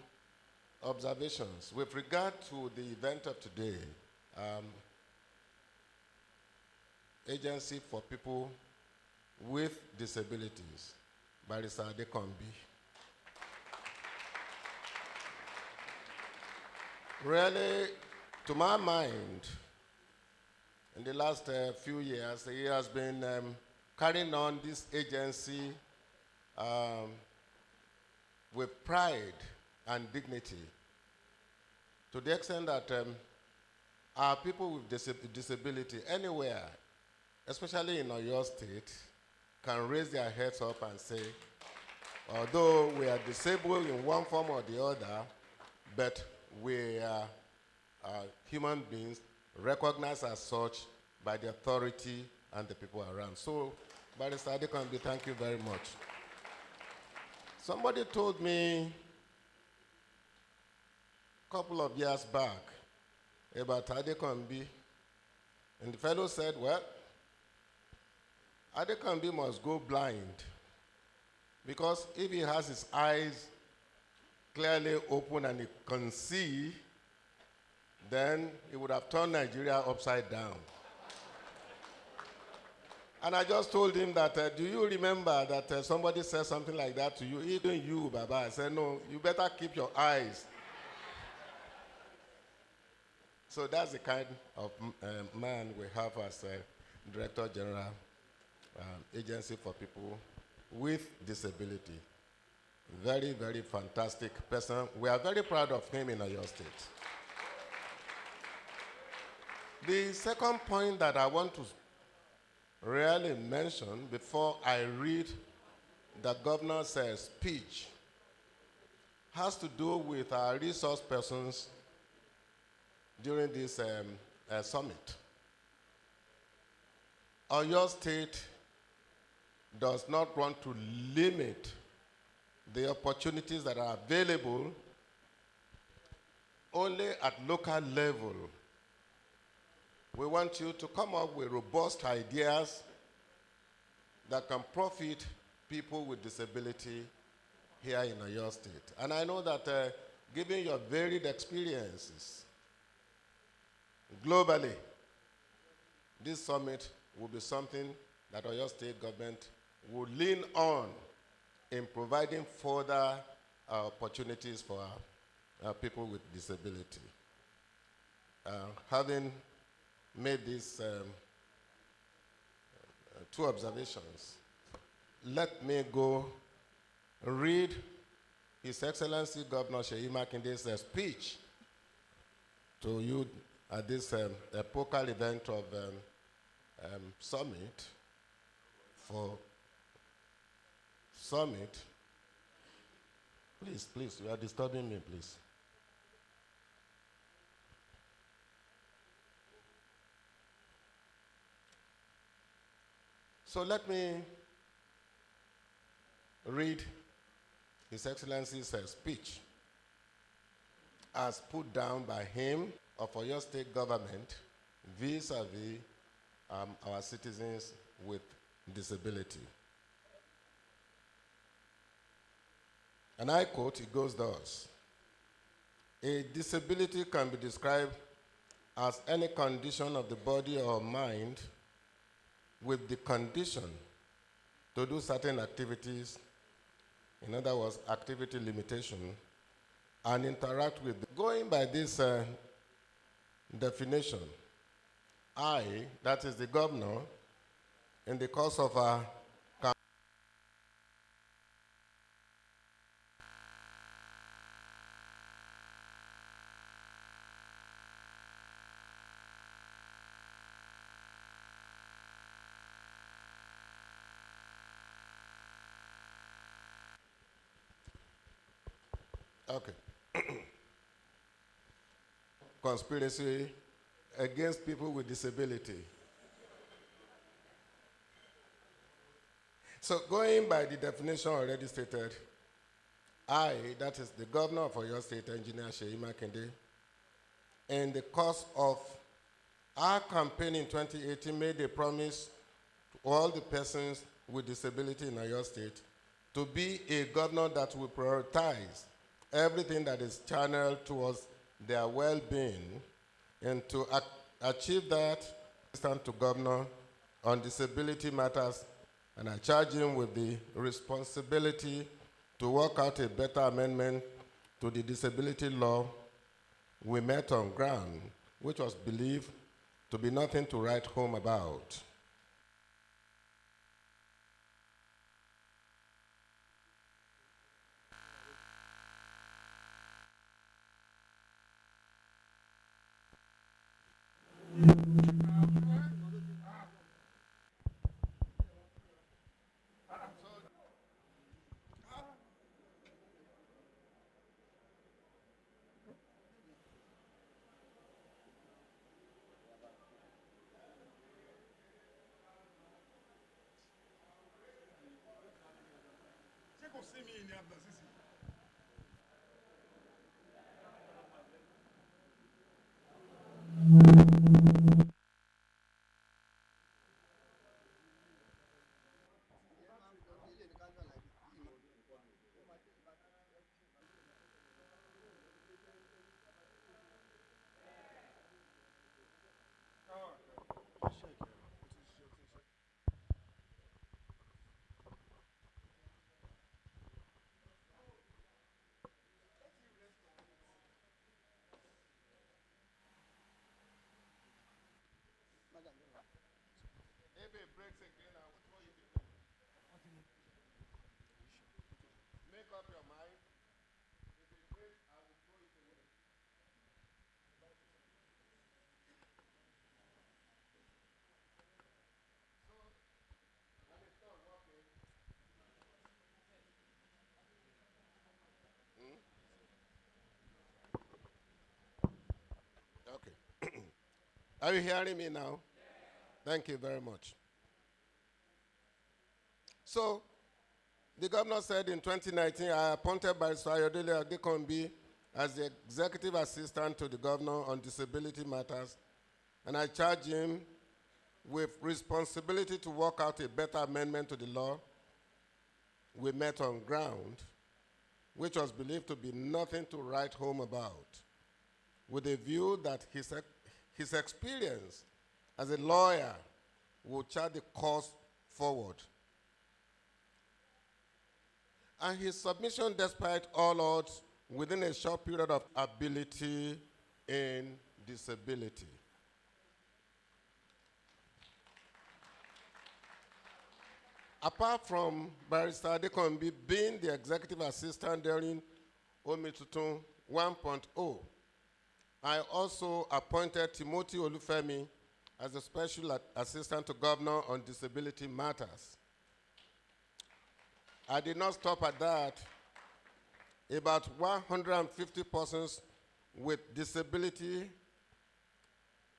observations. With regard to the event of today, Agency for People with Disabilities, Barrister Adekambi. Really, to my mind, in the last few years, he has been carrying on this agency with pride and dignity, to the extent that our people with disability anywhere, especially in Oyo State, can raise their heads up and say, although we are disabled in one form or the other, but we are human beings recognized as such by the authority and the people around. So, Barrister Adekambi, thank you very much. Somebody told me a couple of years back about Adekambi, and the fellow said, well, Adekambi must go blind, because if he has his eyes clearly open and he can see, then he would have turned Nigeria upside down. And I just told him that, do you remember that somebody said something like that to you? Even you, Baba. I said, no, you better keep your eyes. So that's the kind of man we have as Director General, Agency for People with Disability. Very, very fantastic person. We are very proud of him in Oyo State. The second point that I want to really mention before I read the governor's speech has to do with our resource persons during this summit. Oyo State does not want to limit the opportunities that are available only at local level. We want you to come up with robust ideas that can profit people with disability here in Oyo State. And I know that given your varied experiences globally, this summit will be something that Oyo State government will lean on in providing further opportunities for people with disability. having made these two observations, let me go read His Excellency Governor Seyi Makinde's speech to you at this epochal event of summit. Please, you are disturbing me, please. So let me read His Excellency's speech as put down by him of Oyo State government vis-a-vis our citizens with disability. And I quote, it goes thus: "A disability can be described as any condition of the body or mind with the condition to do certain activities, in other words, activity limitation, and interact with." Going by this definition, I, that is the governor, in the course of our conspiracy against people with disability. So going by the definition already stated, I, that is the governor of Oyo State, Engineer Seyi Makinde, in the course of our campaign in 2018, made a promise to all the persons with disability in Oyo State to be a governor that will prioritize everything that is channeled towards their well-being, and to achieve that, stand to governor on disability matters, and I charge him with the responsibility to work out a better amendment to the disability law we met on ground, which was believed to be nothing to write home about. If it breaks again, I will throw it away. Make up your mind. If it breaks, I will throw it away. So, and it's not working. Okay. Are you hearing me now? Thank you very much. So, the governor said in 2019, I appointed Barrister Ayodele Adekombi as the executive assistant to the governor on disability matters, and I charge him with responsibility to work out a better amendment to the law we met on ground, which was believed to be nothing to write home about, with a view that his experience as a lawyer will chart the course forward. And his submission, despite all odds, within a short period of ability in disability. Apart from Barrister Adekombi being the executive assistant during Omitutun 1.0, I also appointed Timothy Olufemi as a special assistant to governor on disability matters. I did not stop at that. About 150 persons with disability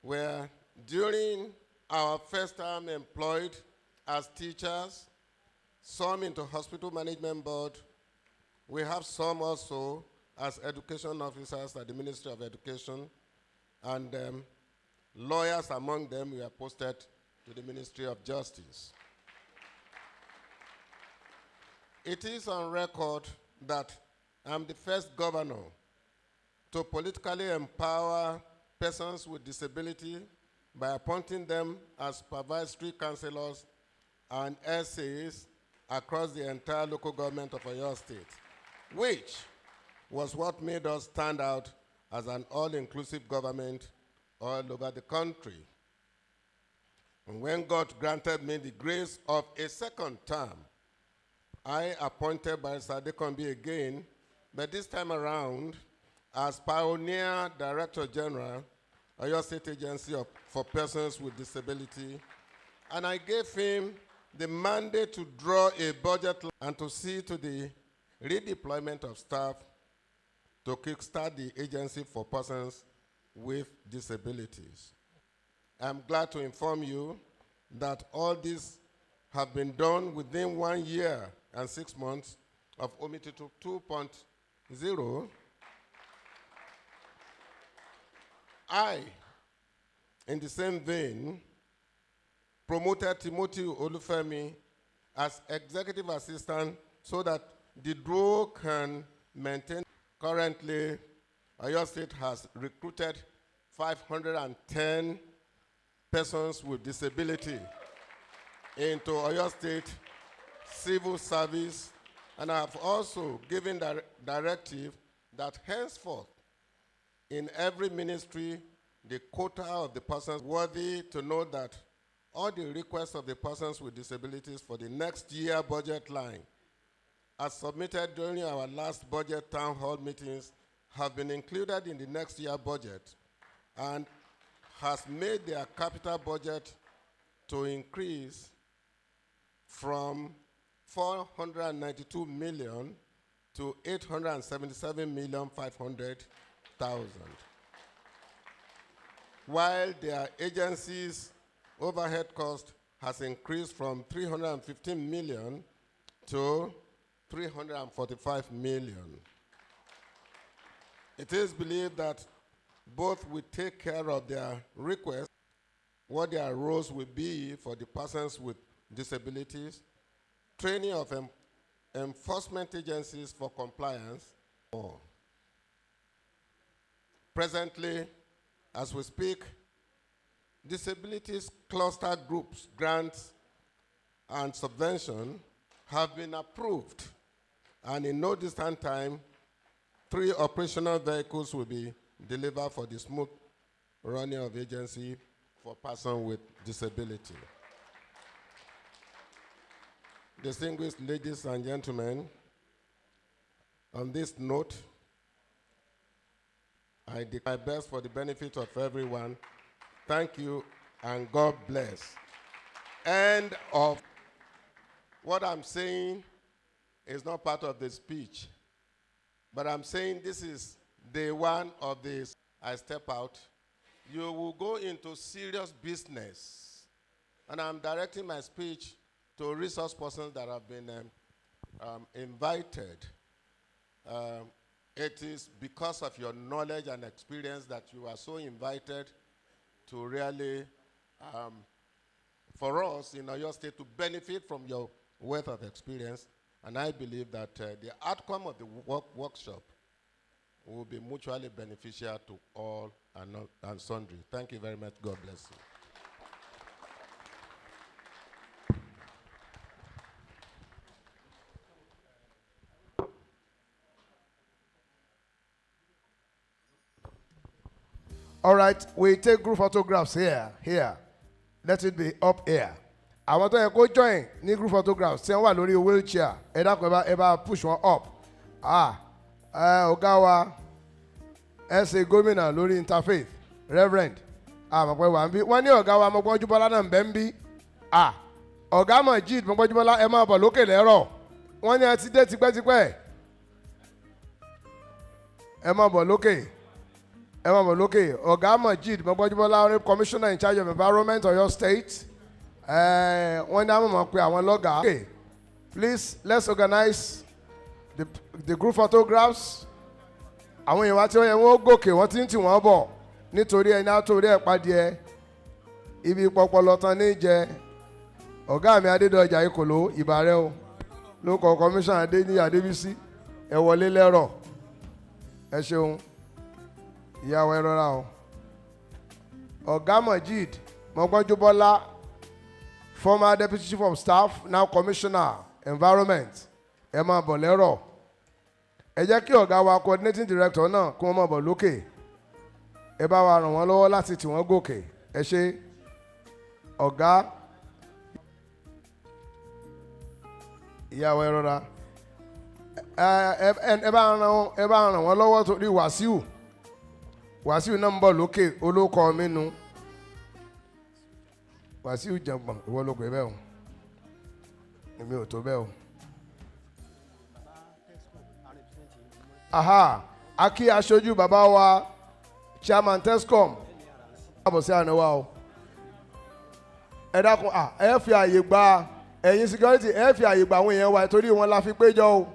were during our first time employed as teachers, some into hospital management board. We have some also as education officers at the Ministry of Education, and lawyers among them were posted to the Ministry of Justice. It is on record that I'm the first governor to politically empower persons with disability by appointing them as supervisory councillors and SAs across the entire local government of Oyo State, which was what made us stand out as an all-inclusive government all over the country. And when God granted me the grace of a second term, I appointed Barrister Adekombi again, but this time around as Pioneer Director General, Oyo State Agency for Persons with Disability, and I gave him the mandate to draw a budget and to see to the redeployment of staff to kickstart the Agency for Persons with Disabilities. I'm glad to inform you that all this have been done within 1 year and 6 months of Omitutun 2.0. I, in the same vein, promoted Timothy Olufemi as executive assistant so that the duo can maintain. Currently, Oyo State has recruited 510 persons with disability into Oyo State civil service, and I have also given directive that henceforth in every ministry, the quota of the persons worthy to know that all the requests of the persons with disabilities for the next year budget line, as submitted during our last budget town hall meetings, have been included in the next year budget and has made their capital budget to increase from 492 million to 877,500,000. While their agency's overhead cost has increased from 315 million to 345 million. It is believed that both will take care of their requests, what their roles will be for the persons with disabilities, training of enforcement agencies for compliance. Presently, as we speak, disabilities cluster groups, grants, and subvention have been approved, and in no distant time, 3 operational vehicles will be delivered for the smooth running of agency for persons with disability. Distinguished ladies and gentlemen, on this note, I do my best for the benefit of everyone. Thank you, and God bless. End of. What I'm saying is not part of the speech, but I'm saying this is day one of this. I step out. You will go into serious business, and I'm directing my speech to resource persons that have been invited. It is because of your knowledge and experience that you are so invited to really, for us in Oyo State, to benefit from your wealth of experience. And I believe that the outcome of the workshop will be mutually beneficial to all and sundry. Thank you very much. God bless you. All right, we take group photographs here. Let it be up here. I want to go join ní group photographs. Tí wọ́n wà lórí wheelchair. Ẹ dákun ẹ bá push one up. Ọ̀gá wa ẹsẹ̀ gómìnà lórí interfaith reverend àmọ̀ pé wà ń bí wọ́n ní ọ̀gá wa Mọ́gbọ́njúbọ́lá náà ń bẹ ń bí ọ̀gá Majid Mọ́gbọ́njúbọ́lá ẹ máa bọ̀ lókè lẹ́rọ̀ wọ́n ní ẹ ti dé tipẹ́tipẹ́ ẹ máa bọ̀ lókè ọ̀gá Majid Mọ́gbọ́njúbọ́lá commissioner in charge of environment Ọ̀yọ́ state wọ́n ní àwọn ọmọ pé àwọn lọ́gàá. Okay, please let's organize the group photographs. Àwọn èèyàn wá tí wọ́n yẹ wọ́n gòkè wọ́n ti ń tì wọ́n bọ̀ nítorí ẹni àtòrí ẹ̀ padìẹ ibi pọpọlọ tán ní jẹ ọ̀gá mi Adédọ̀jà Ìkòló ìbàrẹ̀ o ló kọ commission Adéníyì Adébísí ẹ wọlé lẹ́rọ̀ ẹ ṣeun ìyàwó ẹ rọra o ọ̀gá Majid Mọ́gbọ́njúbọ́lá former deputy chief of staff now commissioner environment ẹ máa bọ̀ lẹ́rọ̀. Ẹ jẹ́ kí ọ̀gá wa coordinating director náà kí wọ́n máa bọ̀ lókè ẹ bá wa ràn wọ́n lọ́wọ́ láti tì wọ́n gòkè ẹ ṣe ọ̀gá ìyàwó ẹ rọra ẹ bá ràn wọ́n lọ́wọ́ torí Wàsíù náà ń bọ̀ lókè olóko mínú Wàsíù Jàngbọ̀n ìwọ ló pè bẹ́ẹ̀ o èmi ò tó bẹ́ẹ̀ o. Akí aṣojú bàbá wa chairman Tescom àbọ̀ sí àná wa o ẹ dákun ẹ fi àyè gba ẹ̀yin security ẹ fi àyè gba àwọn èèyàn wa torí wọn la fi péjọ o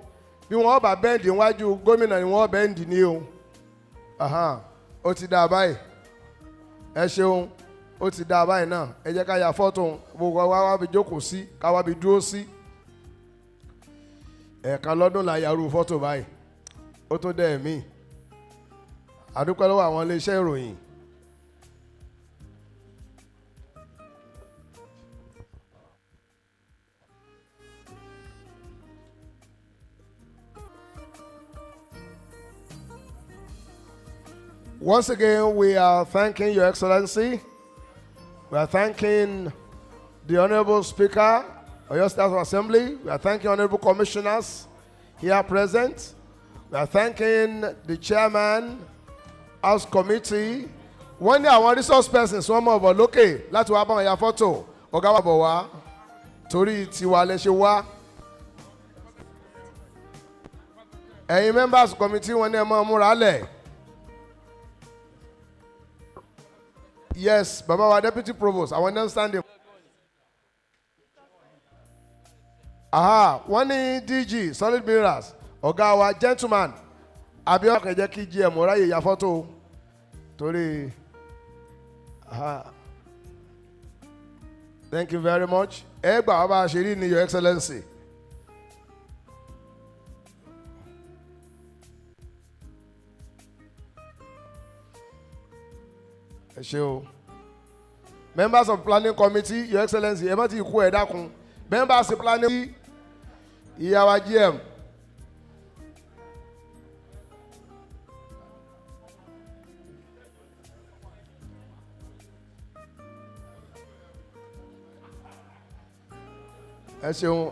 bí wọn bá bẹ́ǹdì níwájú gómìnà ni wọn bẹ́ǹdì ní o ó ti dá a báyìí ẹ ṣeun ó ti dá a báyìí náà ẹ jẹ́ ká ya fọ́tò gbogbo wa wá bí jókòó sí ká wá bí dúró sí ẹ̀ẹ̀kan lọ́dún la yarú fọ́tò báyìí. Ó tó dẹ́ ẹ̀mí àdúpẹ́ lọ́wọ́ àwọn iléeṣẹ́ ìròyìn once again we are thanking Your Excellency. We are thanking the Honorable Speaker of Ọ̀yọ́ State Assembly. We are thanking Honorable Commissioners here present. We are thanking the chairman, House Committee. Wọ́n ní àwọn resource persons wọ́n mọ̀ bọ̀ lókè láti wá bá wọn ya fọ́tò ọ̀gá wa bọ̀ wá torí tiwa lẹ ṣe wá. Ẹ̀yin members committee wọ́n ní ẹ máa múra lẹ̀. Yes, bàbá wa deputy provost àwọn náà standing. Wọ́n ní DG solid mirrors. Ọ̀gá wa gentleman Abíọ́lá kẹjẹ kí GM ráyè ya fọ́tò torí thank you very much ẹ gbà wá bá a ṣe rí ní Your Excellency. Ẹ ṣé o members of planning committee Your Excellency ẹ má ti kú ẹ dákun members of planning ìyá wa GM. Ẹ ṣeun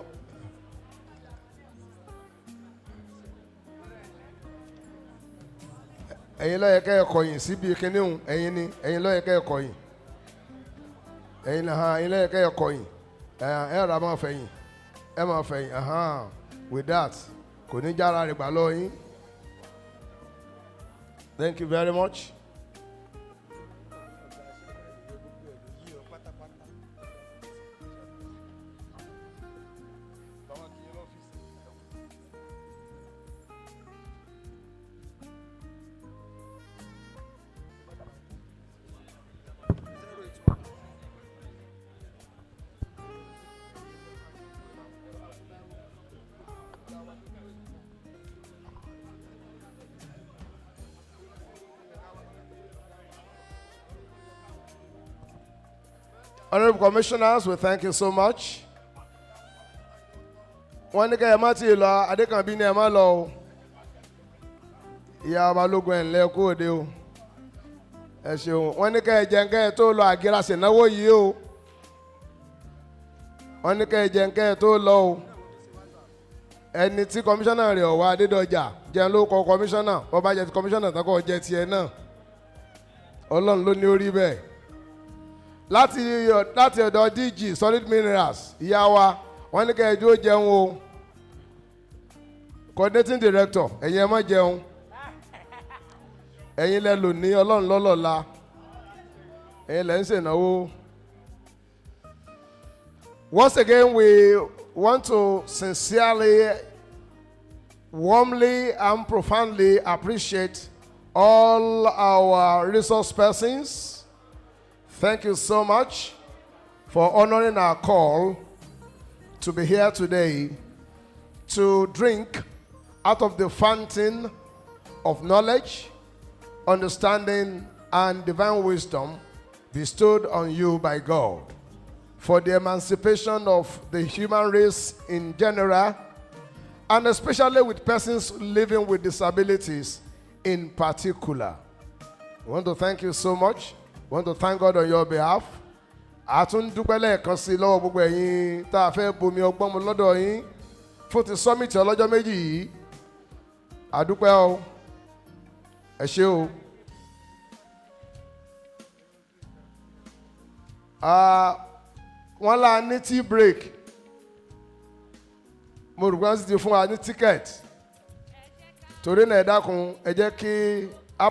ẹ̀yin ló yẹ kẹ́ ẹ kọ̀yìn síbi kìnìún ẹ̀yin ni ẹ̀yin ló yẹ kẹ́ ẹ kọ̀yìn ẹ̀yin ló yẹ kẹ́ ẹ kọ̀yìn ẹ rà máa fẹ̀yìn ẹ máa fẹ̀yìn with that kò ní jára rẹ̀ gbà lọ yín. Thank you very much. Honorable Commissioners, we thank you so much. Wọ́n ní kẹ́ ẹ má ti lọ, Adékànbí ni ẹ má lọ o. Ìyá Balógun ẹ̀ ńlẹ́ kú òde o. ẹ ṣeun wọ́n ní kẹ́ ẹ jẹ́ kẹ́ ẹ tó lọ àgẹ́rà ṣènáwó yìí o wọ́n ní kẹ́ ẹ jẹ́ kẹ́ ẹ tó lọ o ẹni tí kọmíṣánná rẹ̀ ọ̀wá Adédọjà jẹun ló kọ kọmíṣánná wọ́n bá jẹ ti kọmíṣánná tán kọ́ jẹ tiẹ̀ náà Ọlọ́run ló ní orí bẹ́ẹ̀ láti ọ̀dọ̀ DG Solid Minerals ìyá wa wọ́n ní kẹ́ ẹ jó jẹun o coordinating director ẹ̀yin ẹ má jẹun ẹ̀yin lẹ lò ní Ọlọ́run lọ́lọ́la ẹ̀yin lẹ ń ṣènáwó. Once again, we want to sincerely, warmly, and profoundly appreciate all our resource persons. Thank you so much for honoring our call to be here today to drink out of the fountain of knowledge, understanding, and divine wisdom bestowed on you by God, for the emancipation of the human race in general, and especially with persons living with disabilities in particular. We want to thank you so much. We want to thank God on your behalf. Àtún dúpẹ́ lẹ́ẹ̀kan sí lọ́wọ́ gbogbo ẹ̀yin tá a fẹ́ bomi ọgbọ́n mu lọ́dọ̀ yín fún ti summit ọlọ́jọ́ méjì yìí. Àdúpẹ́ o. Ẹ ṣé o. Wọ́n lá ní tea break mo rò pé wọ́n sì ti fún wa ní ticket torí náà ẹ dákun ẹ jẹ́ kí a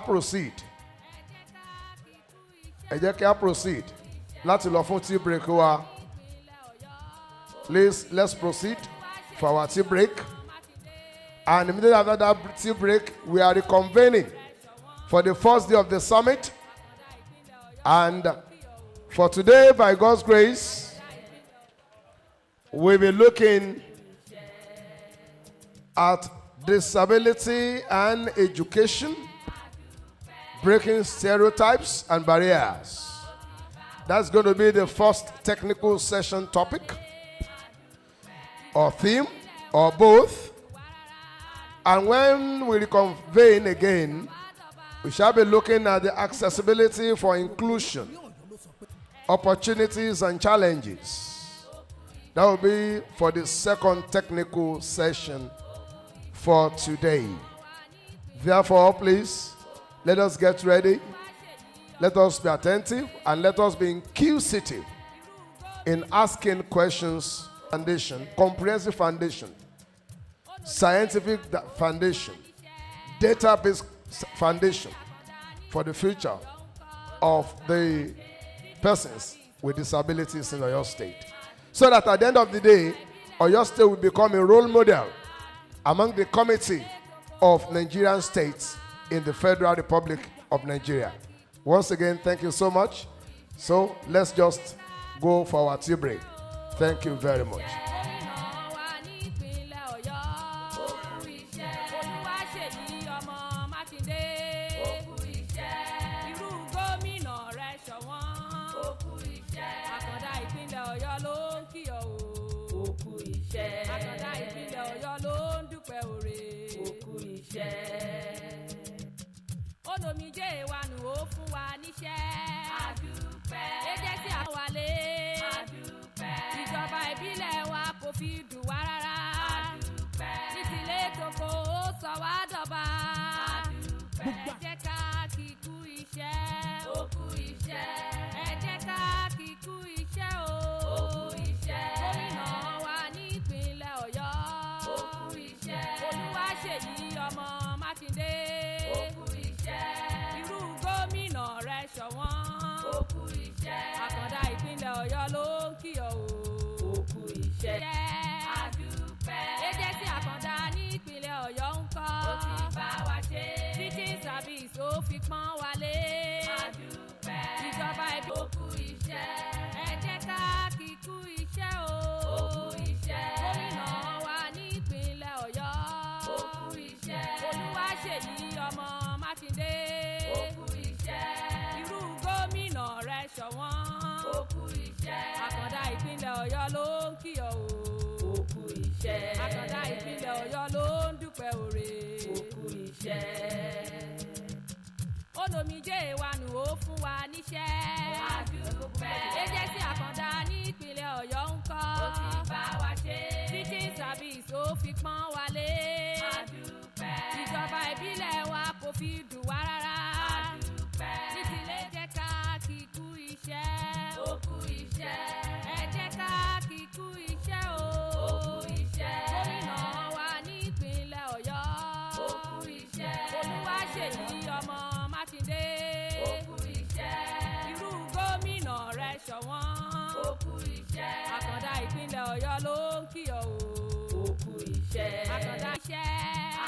proceed láti lọ fún tea break wa. Please, let's proceed for our tea break, and immediately after that tea break we are reconvening for the first day of the summit. And for today, by God's grace, we'll be looking at disability and education, breaking stereotypes and barriers. That's going to be the first technical session topic, or theme, or both. And when we reconvene again, we shall be looking at the accessibility for inclusion, opportunities and challenges. That will be for the second technical session for today. Therefore, please, let us get ready. Let us be attentive and let us be inquisitive in asking questions. Foundation, comprehensive foundation, scientific foundation, database foundation for the future of the persons with disabilities in Oyo State. So that at the end of the day, Oyo State will become a role model among the committee of Nigerian states in the Federal Republic of Nigeria. Once again, thank you so much. So let's just go for our tea break. Thank you very much. Olomije wa nu ó fún wa níṣẹ́. Àdúpẹ́. Agency àwálé. Àdúpẹ́. Ìjọba ìbílẹ̀ wa kò fi dùn wá rárá. Àdúpẹ́. Títílé toko ó sọ wá dọ̀ba. Àdúpẹ́. Ẹ jẹ́ ká kíkú iṣẹ́. Ó kú iṣẹ́. Ẹ jẹ́ ká kíkú iṣẹ́ o. Ó kú iṣẹ́. Gómìnà wa nípínlẹ̀ Ọ̀yọ́. Ó kú iṣẹ́. Olúwaṣèyí ọmọ Mákindé. Ó kú iṣẹ́. Irú gómìnà rẹ̀ ṣọ̀wọ́n. Ó kú iṣẹ́. Àkàndá ìpínlẹ̀ Ọ̀yọ́ ló ń kí ọ o. Ó kú iṣẹ́. Àdúpẹ́. Agency Àkàndá ní ìpínlẹ̀ Ọ̀yọ́ ń kọ́. Ó ti bá wa ṣe. Teaching service ó fi pọ́n wálé. Àdúpẹ́. Ìjọba ìbí. Ó kú iṣẹ́. Ẹ jẹ́ ká kíkú iṣẹ́ o. Ó kú iṣẹ́. Gómìnà wa ní ìpínlẹ̀ Ọ̀yọ́. Ó kú iṣẹ́. Olúwaṣèyí ọmọ Mákindé. Ó kú iṣẹ́. Irú gómìnà rẹ̀ ṣọ̀wọ́n. Ó kú iṣẹ́. Àkàndá ìpínlẹ̀ Ọ̀yọ́ ló ń kí ọ o. Ó kú iṣẹ́. Àkàndá ìpínlẹ̀ Ọ̀yọ́ ló ń dúpẹ́ oore. Ó kú iṣẹ́. Onomijé wa nù ó fún wa níṣẹ́. Àdúpẹ́. Agency àkàndá ní ìpínlẹ̀ Ọ̀yọ́ ń kọ́. Ó ti bá wa ṣe. Teaching service ó fi pọ́n wa lé. Àdúpẹ́. Ìjọba ìbílẹ̀ wa kò fi dùn wá rárá. Àdúpẹ́. Títìlé jẹ́ ká kíkú iṣẹ́. Ó kú iṣẹ́. Ẹ jẹ́ ká kíkú iṣẹ́ o. Ó kú iṣẹ́. Gómìnà wa ní ìpínlẹ̀ Ọ̀yọ́. Ó kú iṣẹ́. Olúwaṣèyí ọmọ Mákindé. Ó kú iṣẹ́. Irú gómìnà rẹ̀ ṣọ̀wọ́n. Ó kú iṣẹ́. Àkàndá ìpínlẹ̀ Ọ̀yọ́ ló ń kí ọ o. Ó kú iṣẹ́. Àkàndá iṣẹ́.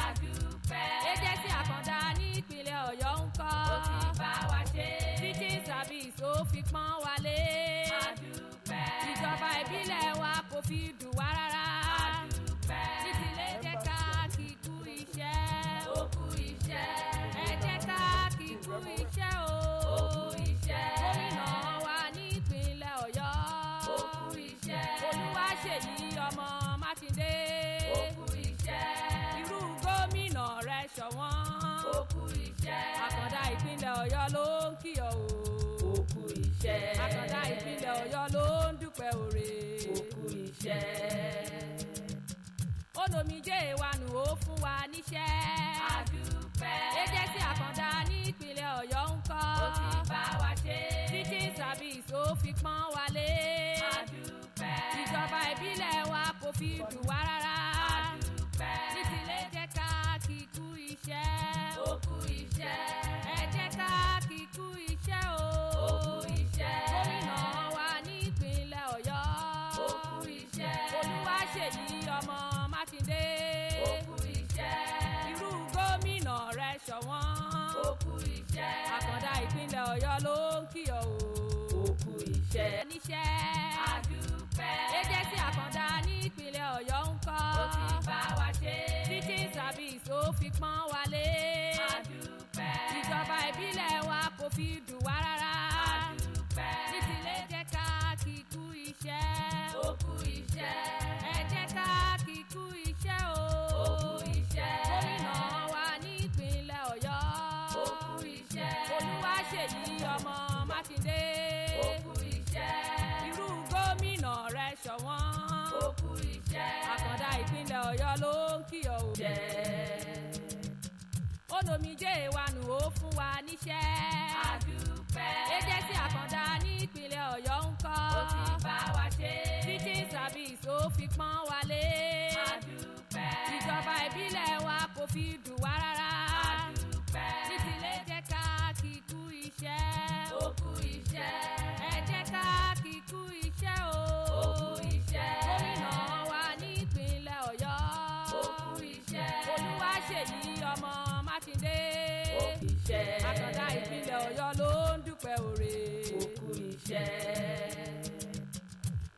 Àdúpẹ́. Agency àkàndá ní ìpínlẹ̀ Ọ̀yọ́ ń kọ́. Ó ti bá wa ṣe. Teaching service ó fi pọ́n wa lé. Àdúpẹ́. Ìjọba ìbílẹ̀ wa kò fi dùn wá rárá. Àdúpẹ́. Títìlé jẹ́ ká kíkú iṣẹ́. Ó kú iṣẹ́. Ẹ jẹ́ ká kíkú iṣẹ́ o. Ó kú iṣẹ́. Gómìnà wa ní ìpínlẹ̀ Ọ̀yọ́. Ó kú iṣẹ́. Olúwaṣèyí ọmọ Mákindé. Ó kú iṣẹ́. Irú gómìnà rẹ̀ ṣọ̀wọ́n. Ó kú iṣẹ́. Àkàndá ìpínlẹ̀ Ọ̀yọ́ ló ń kí ọ o. Ó kú iṣẹ́. Àkàndá ìpínlẹ̀ Ọ̀yọ́ ló ń dúpẹ́ òre. Ó kú iṣẹ́. Onomijé wa nù ó fún wa níṣẹ́. Àdúpẹ́. Agency àkàndá ní ìpínlẹ̀ Ọ̀yọ́ ń kọ́. Ó ti bá wa ṣe. Teaching service ó fi pọ́n wa lé. Àdúpẹ́. Ìjọba ìbílẹ̀ wa kò fi dùn wá rárá. Àdúpẹ́. Títìlé jẹ́ ká kíkú iṣẹ́. Ó kú iṣẹ́. Ẹ jẹ́ ká kíkú iṣẹ́ o. Ó kú iṣẹ́. Gómìnà wa ní ìpínlẹ̀ Ọ̀yọ́. Ó kú iṣẹ́. Olúwaṣèyí ọmọ Mákindé. Ó kú iṣẹ́. Irú gómìnà rẹ̀ ṣọ̀wọ́n. Ó kú iṣẹ́. Àkàndá ìpínlẹ̀ Ọ̀yọ́ ló ń kí ọ o. Ó kú iṣẹ́. Níṣẹ́. Àdúpẹ́. Agency àkàndá ní ìpínlẹ̀ Ọ̀yọ́ ń kọ́. Ó ti bá wa ṣe. Teaching service ó fi pọ́n wa lé. Àdúpẹ́. Ìjọba ìbílẹ̀ wa kò fi dùn wá rárá. Àdúpẹ́. Títìlé jẹ́ ká kíkú iṣẹ́. Ó kú iṣẹ́. Ẹ jẹ́ ká kíkú iṣẹ́ o. Ó kú iṣẹ́. Gómìnà wa ní ìpínlẹ̀ Ọ̀yọ́. Ó kú iṣẹ́. Olúwaṣèyí ọmọ Mákindé. Ó kú iṣẹ́. Irú gómìnà rẹ̀ ṣọ̀wọ́n. Ó kú iṣẹ́. Àkàndá ìpínlẹ̀ Ọ̀yọ́ ló ń kí ọ o. Onomijé wa nù ó fún wa níṣẹ́. Àdúpẹ́. Agency àkàndá ní ìpínlẹ̀ Ọ̀yọ́ ń kọ́. Ó ti bá wa ṣe. Teaching service ó fi pọ́n wa lé. Àdúpẹ́. Ìjọba ìbílẹ̀ wa kò fi dùn wá rárá. Àdúpẹ́. Títìlé jẹ́ ká kíkú iṣẹ́. Ó kú iṣẹ́. Ẹ jẹ́ ká kíkú iṣẹ́ o. Ó kú iṣẹ́. Gómìnà wa ní ìpínlẹ̀ Ọ̀yọ́. Ó kú iṣẹ́. Olúwaṣèyí ọmọ Mákindé. Ó kú iṣẹ́. Àkàndá ìpínlẹ̀ Ọ̀yọ́ ló ń dúpẹ́ òre. Ó kú iṣẹ́.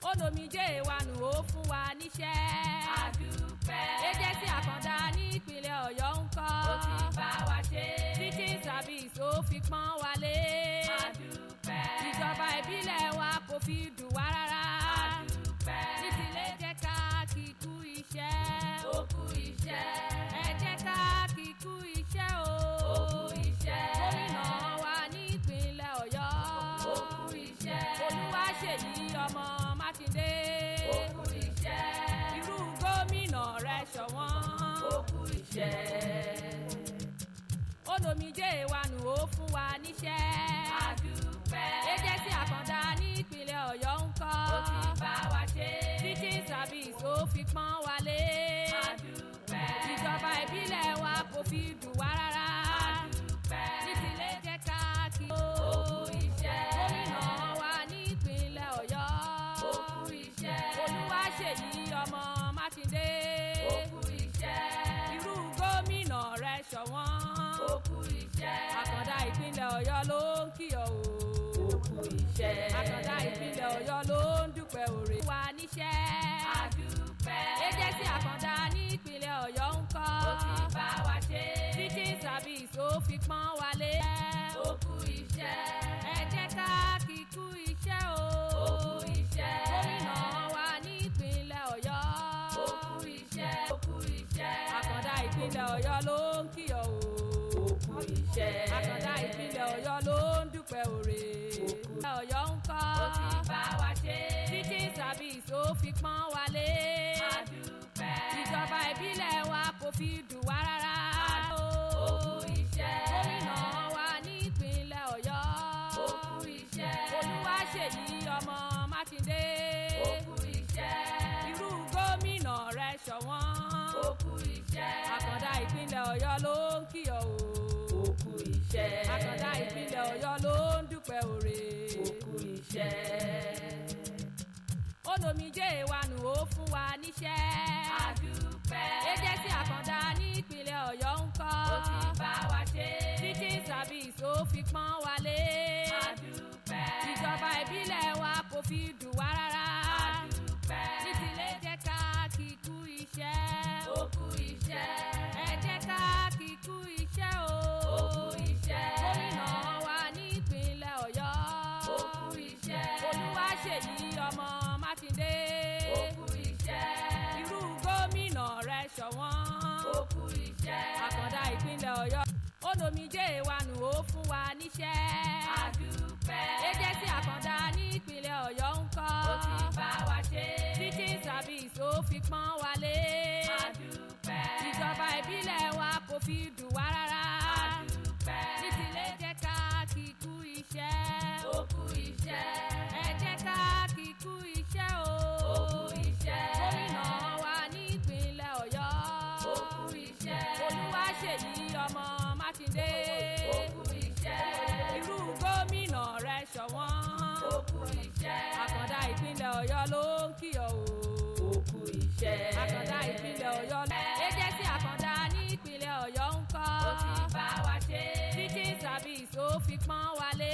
Onomijé wa nù ó fún wa níṣẹ́. Àdúpẹ́. Agency àkàndá ní ìpínlẹ̀ Ọ̀yọ́ ń kọ́. Ó ti bá wa ṣe. Teaching service ó fi pọ́n wa lé. Àdúpẹ́. Ìjọba ìbílẹ̀ wa kò fi dùn wá rárá. Àdúpẹ́. Títìlé jẹ́ ká kíkú iṣẹ́. Ó kú iṣẹ́. Ẹ jẹ́ ká kíkú iṣẹ́ o. Ó kú iṣẹ́. Gómìnà wa ní ìpínlẹ̀ Ọ̀yọ́. Ó kú iṣẹ́. Olúwaṣèyí ọmọ Mákindé. Ó kú iṣẹ́. Irú gómìnà rẹ̀ ṣọ̀wọ́n. Ó kú iṣẹ́. Onomijé wa nù ó fún wa níṣẹ́. Àdúpẹ́. Agency àkàndá ní ìpínlẹ̀ Ọ̀yọ́ ń kọ́. Ó ti bá wa ṣe. Teaching service ó fi pọ́n wa lé. Àdúpẹ́. Ìjọba ìbílẹ̀ wa kò fi dùn wá rárá. Àdúpẹ́. Títìlé jẹ́ ká kí. Ó kú iṣẹ́. Gómìnà wa ní ìpínlẹ̀ Ọ̀yọ́. Ó kú iṣẹ́. Olúwaṣèyí ọmọ Mákindé. Ó kú iṣẹ́. Irú gómìnà rẹ̀ ṣọ̀wọ́n. Ó kú iṣẹ́. Àkàndá ìpínlẹ̀ Ọ̀yọ́ ló ń kí ọ o. Ó kú iṣẹ́. Àkàndá ìpínlẹ̀ Ọ̀yọ́ ló ń dúpẹ́ òre. Wa níṣẹ́. Àdúpẹ́. Agency àkàndá ní ìpínlẹ̀ Ọ̀yọ́ ń kọ́. Ó ti bá wa ṣe. Teaching service ó fi pọ́n wa lé. Ó kú iṣẹ́. Ẹ jẹ́ ká kíkú iṣẹ́ o. Ó kú iṣẹ́. Gómìnà wa ní ìpínlẹ̀ Ọ̀yọ́. Ó kú iṣẹ́. Ó kú iṣẹ́. Àkàndá ìpínlẹ̀ Ọ̀yọ́ ló ń kí ọ o. Ó kú iṣẹ́. Àkàndá ìpínlẹ̀ Ọ̀yọ́ ló ń dúpẹ́ òre. Ìpínlẹ̀ Ọ̀yọ́ ń kọ́. Ó ti bá wa ṣe. Teaching service ó fi pọ́n wa lé. Àdúpẹ́. Ìjọba ìbílẹ̀ wa kò fi dùn wá rárá. Ó kú iṣẹ́. Gómìnà wa ní ìpínlẹ̀ Ọ̀yọ́. Ó kú iṣẹ́. Olúwaṣèyí ọmọ Mákindé. Ó kú iṣẹ́. Irú gómìnà rẹ̀ ṣọ̀wọ́n. Ó kú iṣẹ́. Àkàndá ìpínlẹ̀ Ọ̀yọ́ ló ń kí ọ o. Ó kú iṣẹ́. Àkàndá ìpínlẹ̀ Ọ̀yọ́ ló ń dúpẹ́ òre. Ó kú iṣẹ́. Olómijé wa nù ó fún wa níṣẹ́. Àdúpẹ́. Agency Àkàndá ní ìpínlẹ̀ Ọ̀yọ́ ń kọ́. Ó ti bá wa ṣe. Teaching service ó fi pọ́n wa lé. Àdúpẹ́. Ìjọba ìbílẹ̀ wa kò fi dùn wá rárá. Àdúpẹ́. Nítílé jẹ́ ká kíkú iṣẹ́. Ó kú iṣẹ́. Ẹ jẹ́ ká kíkú iṣẹ́ o. Ó kú iṣẹ́. Gómìnà wa ní ìpínlẹ̀ Ọ̀yọ́. Ó kú iṣẹ́. Olúwaṣèyí ọmọ Mákindé. Ó kú iṣẹ́. Irú gómìnà rẹ̀ ṣọ̀wọ́n. Ó kú iṣẹ́. Àkàndá ìpínlẹ̀ Ọ̀yọ́. Olómijé wa nù ó fún wa níṣẹ́. Àdúpẹ́. Agency Àkàndá ní ìpínlẹ̀ Ọ̀yọ́ ń kọ́. Ó ti bá wa ṣe. Teaching service ó fi pọ́n wa lé. Àdúpẹ́. Ìjọba ìbílẹ̀ wa kò fi dùn wá rárá. Àdúpẹ́. Nítílé jẹ́ ká kíkú iṣẹ́. Ó kú iṣẹ́. Ẹ jẹ́ ká kíkú iṣẹ́ o. Ó kú iṣẹ́. Gómìnà wa ní ìpínlẹ̀ Ọ̀yọ́. Ó kú iṣẹ́. Olúwaṣèyí ọmọ Mákindé. Ó kú iṣẹ́. Irú gómìnà rẹ̀ ṣọ̀wọ́n. Ó kú iṣẹ́. Àkàndá ìpínlẹ̀ Ọ̀yọ́ ló ń kí ọ o. Ó kú iṣẹ́. Àkàndá ìpínlẹ̀ Ọ̀yọ́. Agency Àkàndá ní ìpínlẹ̀ Ọ̀yọ́ ń kọ́. Ó ti bá wa ṣe. Teaching service ó fi pọ́n wa lé.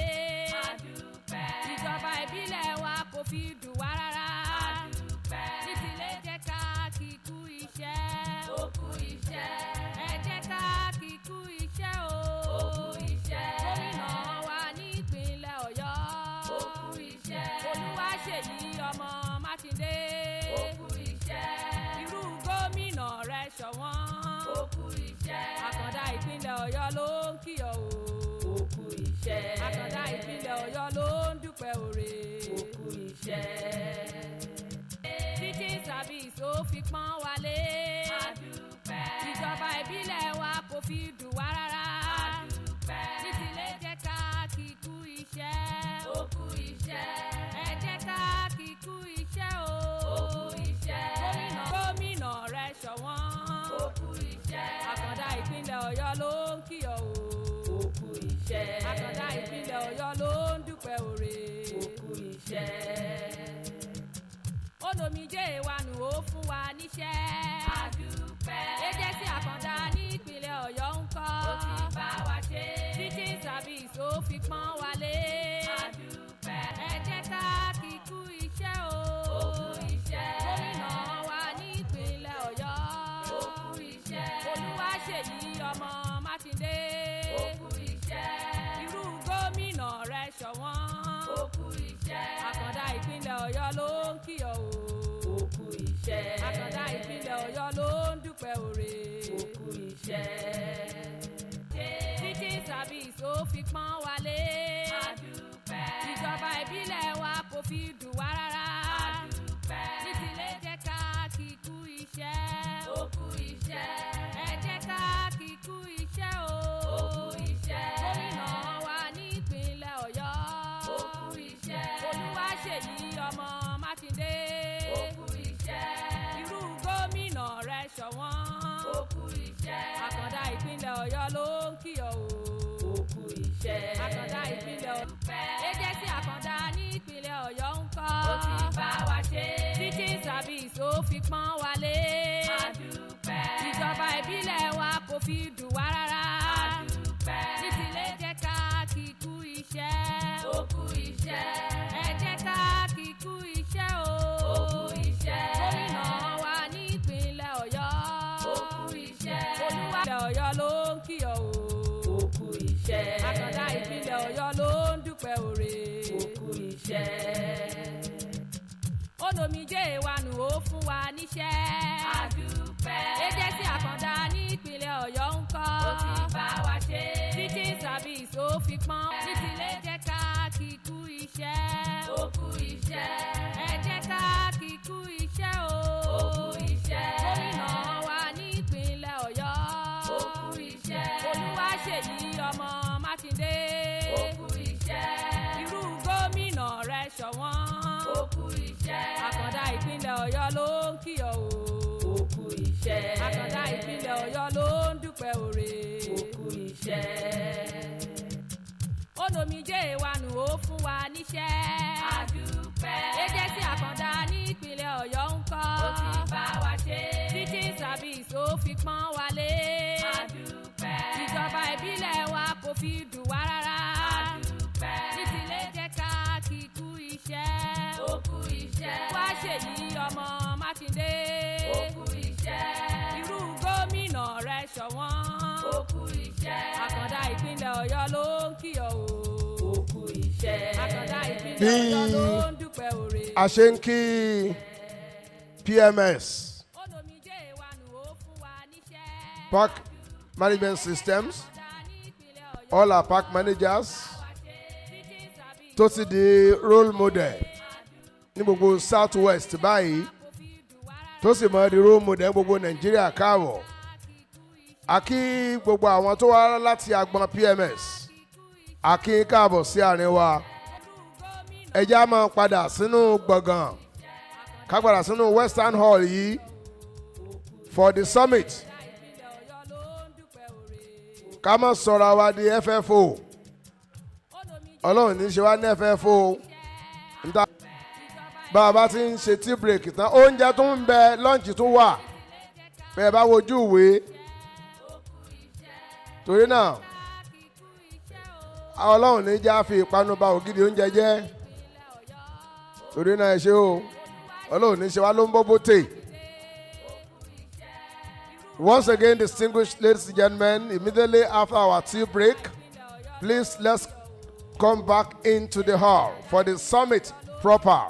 Àdúpẹ́. Ìjọba ìbílẹ̀ wa kò fi dùn wá rárá. Àdúpẹ́. Nítílé jẹ́ ká kíkú iṣẹ́. Ó kú iṣẹ́. Ẹ jẹ́ ká kíkú iṣẹ́ o. Ó kú iṣẹ́. Gómìnà wa ní ìpínlẹ̀ Ọ̀yọ́. Ó kú iṣẹ́. Olúwaṣèyí ọmọ Mákindé. Ó kú iṣẹ́. Irú gómìnà rẹ̀ ṣọ̀wọ́n. Ó kú iṣẹ́. Àkàndá ìpínlẹ̀ Ọ̀yọ́ ló ń kí ọ o. Ó kú iṣẹ́. Àkàndá ìpínlẹ̀ Ọ̀yọ́ ló ń dúpẹ́ òre. Ó kú iṣẹ́. Teaching service ó fi pọ́n wa lé. Àdúpẹ́. Ìjọba ìbílẹ̀ wa kò fi dùn wá rárá. Àdúpẹ́. Nítílé jẹ́ ká kíkú iṣẹ́. Ó kú iṣẹ́. Ẹ jẹ́ ká kíkú iṣẹ́ o. Ó kú iṣẹ́. Gómìnà rẹ̀ ṣọ̀wọ́n. Ó kú iṣẹ́. Àkàndá ìpínlẹ̀ Ọ̀yọ́ ló ń kí ọ o. Ó kú iṣẹ́. Àkàndá ìpínlẹ̀ Ọ̀yọ́ ló ń dúpẹ́ òre. Ó kú iṣẹ́. Olómijé wa nù ó fún wa níṣẹ́. Àdúpẹ́. Agency Àkàndá ní ìpínlẹ̀ Ọ̀yọ́ ń kọ́. Ó ti bá wa ṣe. Teaching service ó fi pọ́n wa lé. Àdúpẹ́. Ẹ jẹ́ ká kíkú iṣẹ́ o. Ó kú iṣẹ́. Gómìnà wa ní ìpínlẹ̀ Ọ̀yọ́. Ó kú iṣẹ́. Olúwaṣèyí ọmọ Mákindé. Ó kú iṣẹ́. Irú gómìnà rẹ̀ ṣọ̀wọ́n. Ó kú iṣẹ́. Àkàndá ìpínlẹ̀ Ọ̀yọ́ ló ń kí ọ o. Ó kú iṣẹ́. Àkàndá ìpínlẹ̀ Ọ̀yọ́ ló ń dúpẹ́ òre. Ó kú iṣẹ́. Teaching service ó fi pọ́n wa lé. Àdúpẹ́. Ìjọba ìbílẹ̀ wa kò fi dùn wá rárá. Àdúpẹ́. Nítílé jẹ́ ká kíkú iṣẹ́. Ó kú iṣẹ́. Ẹ jẹ́ ká kíkú iṣẹ́ o. Ó kú iṣẹ́. Gómìnà wa ní ìpínlẹ̀ Ọ̀yọ́. Ó kú iṣẹ́. Olúwaṣèyí ọmọ Mákindé. Ó kú iṣẹ́. Irú gómìnà rẹ̀ ṣọ̀wọ́n. Ó kú iṣẹ́. Àkàndá ìpínlẹ̀ Ọ̀yọ́ ló ń kí ọ o. Ó kú iṣẹ́. Àkàndá ìpínlẹ̀ Ọ̀yọ́. Agency Àkàndá ní ìpínlẹ̀ Ọ̀yọ́ ń kọ́. Ó ti bá wa ṣe. Teaching service ó fi pọ́n wa lé. Àdúpẹ́. Ìjọba ìbílẹ̀ wa kò fi dùn wá rárá. Àdúpẹ́. Nítílé jẹ́ ká kíkú iṣẹ́. Ó kú iṣẹ́. Ẹ jẹ́ ká kíkú iṣẹ́ o. Ó kú iṣẹ́. Gómìnà wa ní ìpínlẹ̀ Ọ̀yọ́. Ó kú iṣẹ́. Olúwaṣèyí Ọ̀yọ́ ló ń kí ọ o. Ó kú iṣẹ́. Àkàndá ìpínlẹ̀ Ọ̀yọ́ ló ń dúpẹ́ òre. Ó kú iṣẹ́. Olómijé wa nù ó fún wa níṣẹ́. Àdúpẹ́. Agency Àkàndá ní ìpínlẹ̀ Ọ̀yọ́ ń kọ́. Ó ti bá wa ṣe. Ọ̀yọ́ ló ń kí ọ o. Òkú iṣẹ́. Àkàndá ìpínlẹ̀ Ọ̀yọ́ ló ń dúpẹ́ òre. Òkú iṣẹ́. Olómijé wa nù ó fún wa níṣẹ́. Àdúpẹ́. Agency Àkàndá ní ìpínlẹ̀ Ọ̀yọ́ ń kọ́. Ó ti bá wa ṣe. Teaching service ó fi pọ́n wa lé. Àdúpẹ́. Ìjọba ìbílẹ̀ wa kò fi dùn wá rárá. Àdúpẹ́. Títílé jẹ́ ká kíkú iṣẹ́. Ó kú iṣẹ́. Wá ṣèyí ọmọ Mákindé. Ó kú iṣẹ́. Irú gómìnà rẹ̀ ṣọ̀wọ́n. Ó kú iṣẹ́. Àkàndá ìpínlẹ̀ Ọ̀yọ́ ló ń kí ọ o. Ó kú iṣẹ́. Àkàndá ìpínlẹ̀ Ọ̀yọ́ ló ń dúpẹ́ òre. A ṣe ń kí PMS, Olómijé wa nù ó fún wa níṣẹ́. Park Management Systems, all our park managers, tó ti di role model ní gbogbo South West báyìí, tó sì mọ di role model gbogbo Nàìjíríà káàbọ̀. A kí gbogbo àwọn tó wá láti agbọn PMS, a kí káàbọ̀ sí àárín wa. Ẹ jẹ́ á máa padà sínú gbọ̀ngàn, ká padà sínú Western Hall yìí for the summit. Ká má sọ̀rọ̀ wa di FFO. Ọlọ́run ní ṣe wá ní FFO. Bá a bá ti ń ṣe tea break tán, oúnjẹ tó ń bẹ, lọ́ǹchì tó wà. Bẹ́ẹ̀ bá wojú ìwé. Torí náà, Ọlọ́run ní já fi ìpanu ba ògidì oúnjẹ jẹ́. Torí náà ẹ ṣé o. Ọlọ́run ní ṣe wá ló ń bọ́ bóté. Once again, distinguished ladies and gentlemen, immediately after our tea break, please let's come back into the hall for the summit proper.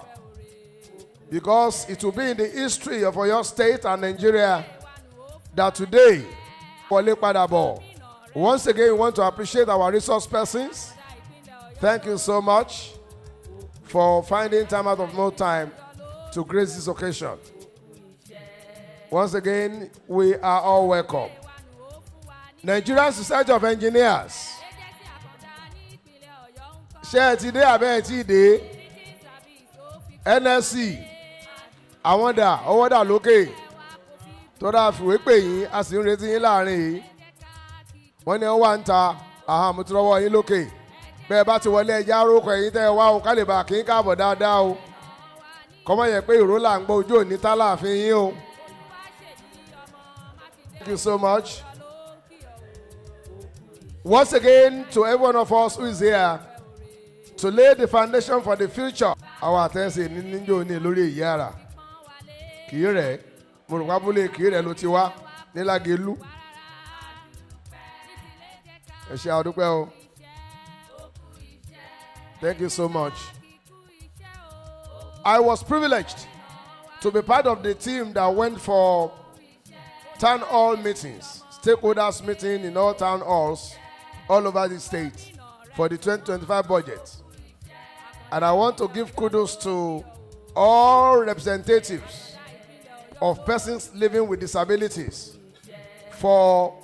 Because it will be in the history of Oyo State and Nigeria that today, Wole Padabo, once again, we want to appreciate our resource persons. Thank you so much for finding time out of no time to grace this occasion. Once again, we are all welcome. Nigerian Society of Engineers. Ṣé ẹ ti dé àbẹ́ ẹ ti dé? NSC. Àwọn dà, ọwọ́ dà lókè. Tó dáa fìwé pè yín, a sì ń retí yín láàrin yìí. Wọ́n ní wọ́n wà ń ta, mo ti rọwọ́ yín lókè. Bẹ́ẹ̀ bá ti wọlé ẹja arókò ẹ̀yìn tẹ́ ẹ wá o, ká lè bá kí n káàbọ̀ dáadáa o. Kọ́mọ yẹ pé ìró là ń gbọ́ ojú òní tá láàfin yín o. Thank you so much. Once again, to every one of us who is here, to lay the foundation for the future. Àwọn àtẹ̀sẹ̀ ní níjó ní lórí ìyára. Kì í rẹ̀, mo rò wábúlé kì í rẹ̀ ló ti wá ní Lágelú. Ẹ ṣé àdúpẹ́ o. Thank you so much. I was privileged to be part of the team that went for town hall meetings, stakeholders meeting in all town halls all over the state for the 2025 budget. And I want to give kudos to all representatives of persons living with disabilities for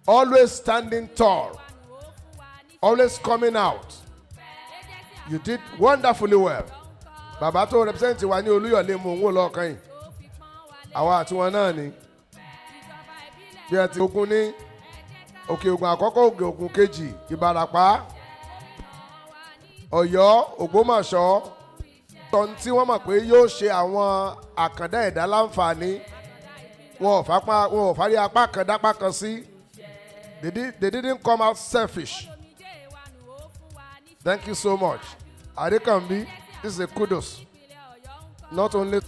always standing tall, always coming out. You did wonderfully well. Bàbá tó represent wa ní Olúyọ̀lé mú òun lọ́ọ̀kan yìí. Àwa àti wọn náà ni. Bí ẹ ti Ògùn ní Òkè Ògùn àkọ́kọ́, Òkè Ògùn kejì, Ìbàràpá, Ọ̀yọ́, Ògbómọ̀ṣọ́. Tọ́n tí wọ́n mọ̀ pé yóò ṣe àwọn àkàndá ẹ̀dá láǹfààní. Wọn ò fárí apá kan dápá kan sí. They didn't come out selfish. Thank you so much. Adekambi, this is a kudos. Not only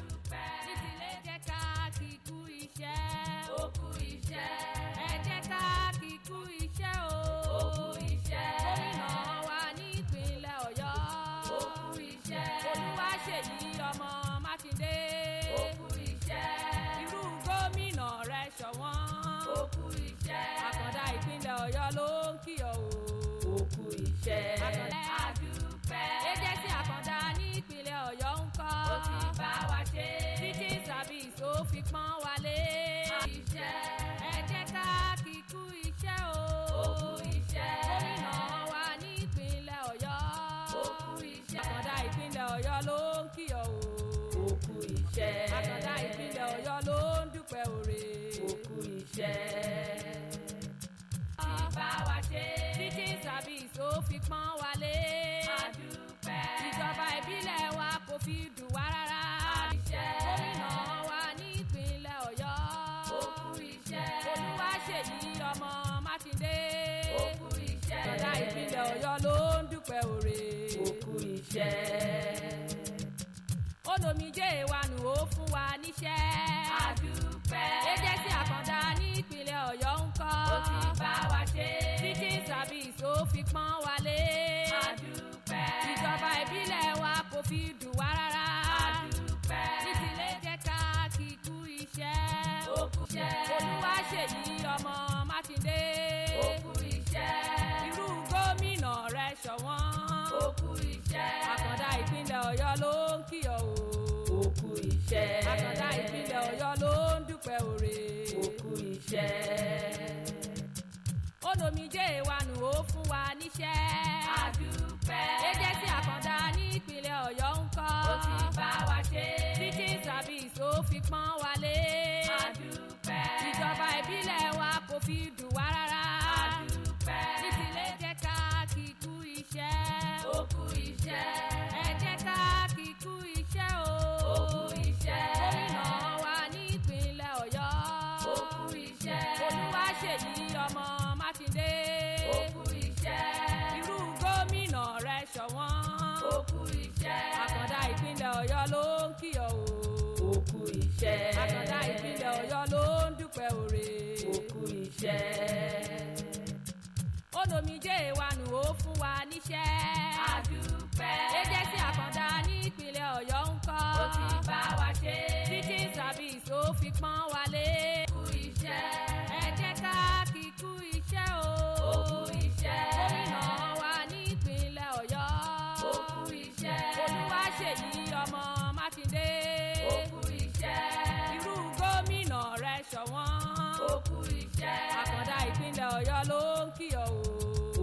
Ọ̀yọ́ ló ń kí ọ o. Òkú iṣẹ́. Agency Àkàndá ní ìpínlẹ̀ Ọ̀yọ́ ń kọ́. Ó ti bá wa ṣe. Teaching service ó fi pọ́n wa lé. Iṣẹ́. Ẹ jẹ́ ká kíkú iṣẹ́ o. Òkú iṣẹ́. Gómìnà wa ní ìpínlẹ̀ Ọ̀yọ́. Òkú iṣẹ́. Àkàndá ìpínlẹ̀ Ọ̀yọ́ ló ń kí ọ o. Òkú iṣẹ́. Àkàndá iṣẹ́. Olómijé wa nù ó fún wa níṣẹ́. Àdúpẹ́. Agency àkàndá ní ìpínlẹ̀ Ọ̀yọ́ ń kọ́. Ó ti bá wa ṣe. Teaching service ó fi pọ́n wa lé. Àdúpẹ́. Ìjọba ìbílẹ̀ wa kò fi dùn wá rárá. Àdúpẹ́. Ìdílé jẹ́ ká kíkú iṣẹ́. Ó kú iṣẹ́. Olúwaṣèyí ọmọ Mákindé. Ó kú iṣẹ́. Irú gómìnà rẹ̀ ṣọ̀wọ́n. Ó kú iṣẹ́. Àkàndá ìpínlẹ̀ Ọ̀yọ́ ló ń kí ọ o. Ó kú iṣẹ́. Àkàndá ìpínlẹ̀ Ọ̀yọ́ ló ń dúpẹ́ òre. Ó kú iṣẹ́. Olómijé wa nù ó fún wa níṣẹ́. Àdúpẹ́. Agency àkàndá ní ìpínlẹ̀ Ọ̀yọ́ ń kọ́. Ó ti bá wa ṣe. Teaching service ó fi pọ́n wa lé. Àdúpẹ́. Ìjọba ìbílẹ̀ wa kò fi dùn wá rárá. Àdúpẹ́. Ìdílé jẹ́ ká kíkú iṣẹ́. Ó kú iṣẹ́. Ẹ jẹ́ ká kíkú iṣẹ́ o. Ó kú iṣẹ́. Gómìnà wa ní ìpínlẹ̀ Ọ̀yọ́. Ó kú iṣẹ́. Olúwaṣèyí ọmọ Mákindé. Ó kú iṣẹ́. Irú gómìnà rẹ̀ ṣọ̀wọ́n. Ó kú iṣẹ́. Àkàndá ìpínlẹ̀ Ọ̀yọ́ ló ń kí ọ o. Ó kú iṣẹ́. Àkàndá ìpínlẹ̀ Ọ̀yọ́ ló ń dúpẹ́ òre. Ó kú iṣẹ́. Olómijé wa nù ó fún wa níṣẹ́. Àdúpẹ́. Agency àkàndá ní ìpínlẹ̀ Ọ̀yọ́ ń kọ́. Ó ti bá wa ṣe. Teaching service ó fi pọ́n wa lé. Ó kú iṣẹ́. Ẹ jẹ́ ká kíkú iṣẹ́ o. Ó kú iṣẹ́. Gómìnà wa ní ìpínlẹ̀ Ọ̀yọ́. Ó kú iṣẹ́. Olúwaṣèyí ọmọ Mákindé. Ó kú iṣẹ́. Irú gómìnà rẹ̀ ṣọ̀wọ́n. Ó kú iṣẹ́. Àkàndá ìpínlẹ̀ Ọ̀yọ́ ló ń kí ọ o.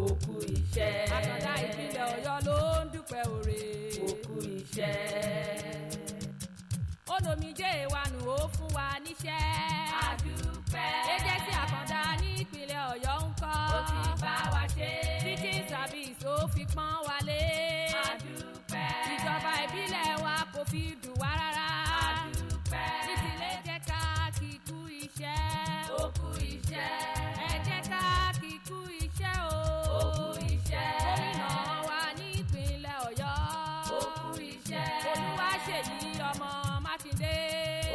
Ó kú iṣẹ́. Àkàndá ìpínlẹ̀ Ọ̀yọ́ ló ń dúpẹ́ òre. Ó kú iṣẹ́. Olómijé wa nù ó fún wa níṣẹ́. Àdúpẹ́. Agency àkàndá ní ìpínlẹ̀ Ọ̀yọ́ ń kọ́. Ó ti bá wa ṣe. Teaching service ó fi pọ́n wa lé. Àdúpẹ́. Ìjọba ìbílẹ̀ wa kò fi dùn wá rárá. Àdúpẹ́. Ìdílé jẹ́ ká kíkú iṣẹ́. Ó kú iṣẹ́. Ẹ jẹ́ ká kíkú iṣẹ́ o. Ó kú iṣẹ́. Gómìnà wa ní ìpínlẹ̀ Ọ̀yọ́. Ó kú iṣẹ́. Olúwaṣèyí ọmọ Mákindé.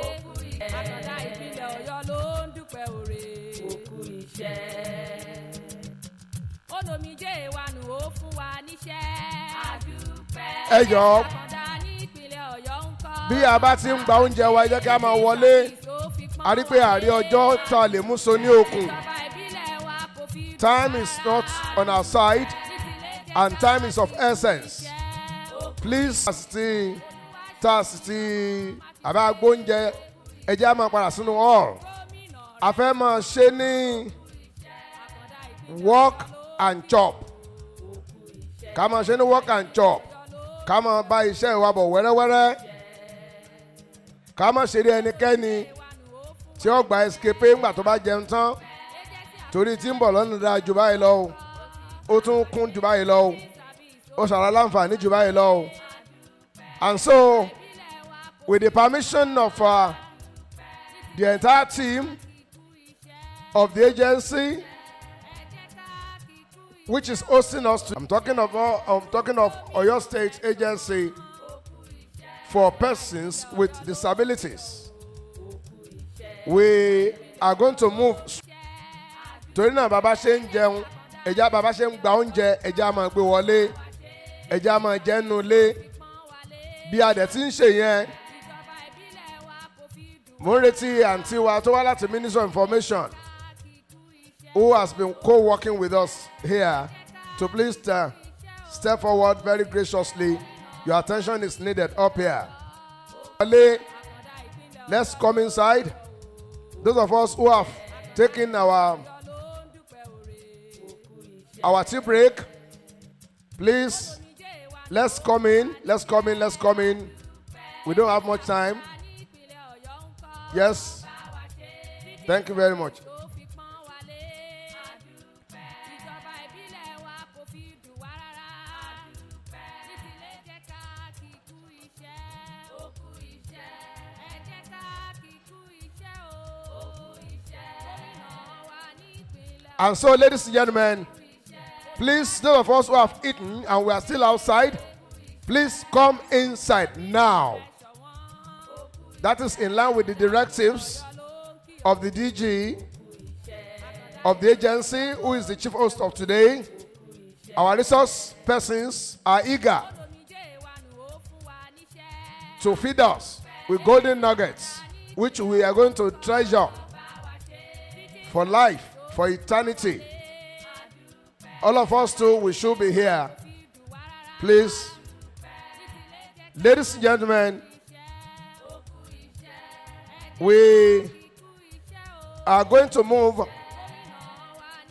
Ó kú iṣẹ́. Àkàndá ìpínlẹ̀ Ọ̀yọ́ ló ń dúpẹ́ òre. Ó kú iṣẹ́. Olómijé wa nù ó fún wa níṣẹ́. Àdúpẹ́. Ẹ jọ̀ọ́, Àkàndá ní ìpínlẹ̀ Ọ̀yọ́ ń kọ́. bí a bá ti ń gba oúnjẹ wa ẹ jẹ́ kí a máa wọlé. A rí pé àrí ọjọ́ tá a lè mú so ní okùn. Time is not on our side and time is of essence. Please, àbá gbóúnjẹ ẹ jẹ́ a máa padà sínú hall. A fẹ́ máa ṣe ní work and chop. Ká máa ṣe ní work and chop. Ká máa bá iṣẹ́ ìwà bọ̀ wẹ́rẹ́wẹ́rẹ́. Ká máa ṣeré ẹnikẹ́ni tí ó gba escape ńgbà tó bá jẹun tán. Torí tí ń bọ̀ lọ́nà dáa jù báyìí lọ o. Ó tún kún jù báyìí lọ o. Ó ṣàrà láǹfààní jù báyìí lọ o. And so, with the permission of the entire team of the agency, which is hosting us, I'm talking of Oyo State Agency for Persons with Disabilities. We are going to move. Torí náà bàbá ṣe ń jẹun, ẹja bàbá ṣe ń gba oúnjẹ, ẹja máa gbé wọlé, ẹja máa jẹ nínú ilé. Bí a dẹ̀ ti ń ṣe yẹn, mo ń retí àǹtí wa tó wá láti Ministry of Information, who has been co-working with us here, to please step forward very graciously. Your attention is needed up here. Let's come inside. Those of us who have taken our tea break, please, let's come in. We don't have much time. Yes. Thank you very much. And so, ladies and gentlemen, please, those of us who have eaten and we are still outside, Please come inside now. That is in line with the directives of the DG of the agency, who is the chief host of today. Our resource persons are eager to feed us with golden nuggets, which we are going to treasure for life, for eternity. All of us too, we should be here. Please, ladies and gentlemen, we are going to move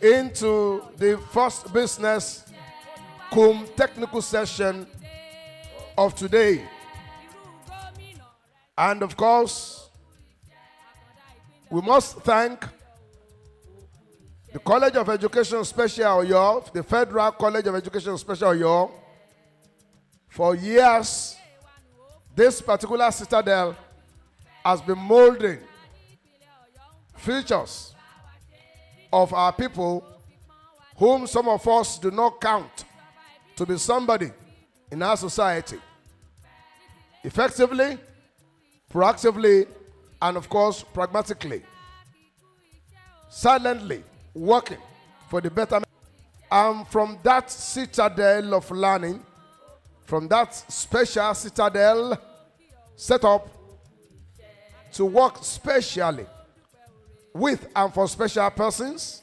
into the first business technical session of today. And of course, we must thank the College of Education Special Oyo, the Federal College of Education Special Oyo. For years, this particular citadel has been molding futures of our people, whom some of us do not count to be somebody in our society. Effectively, proactively, and of course, pragmatically. Silently working for the betterment. And from that citadel of learning, from that special citadel set up to work specially with and for special persons,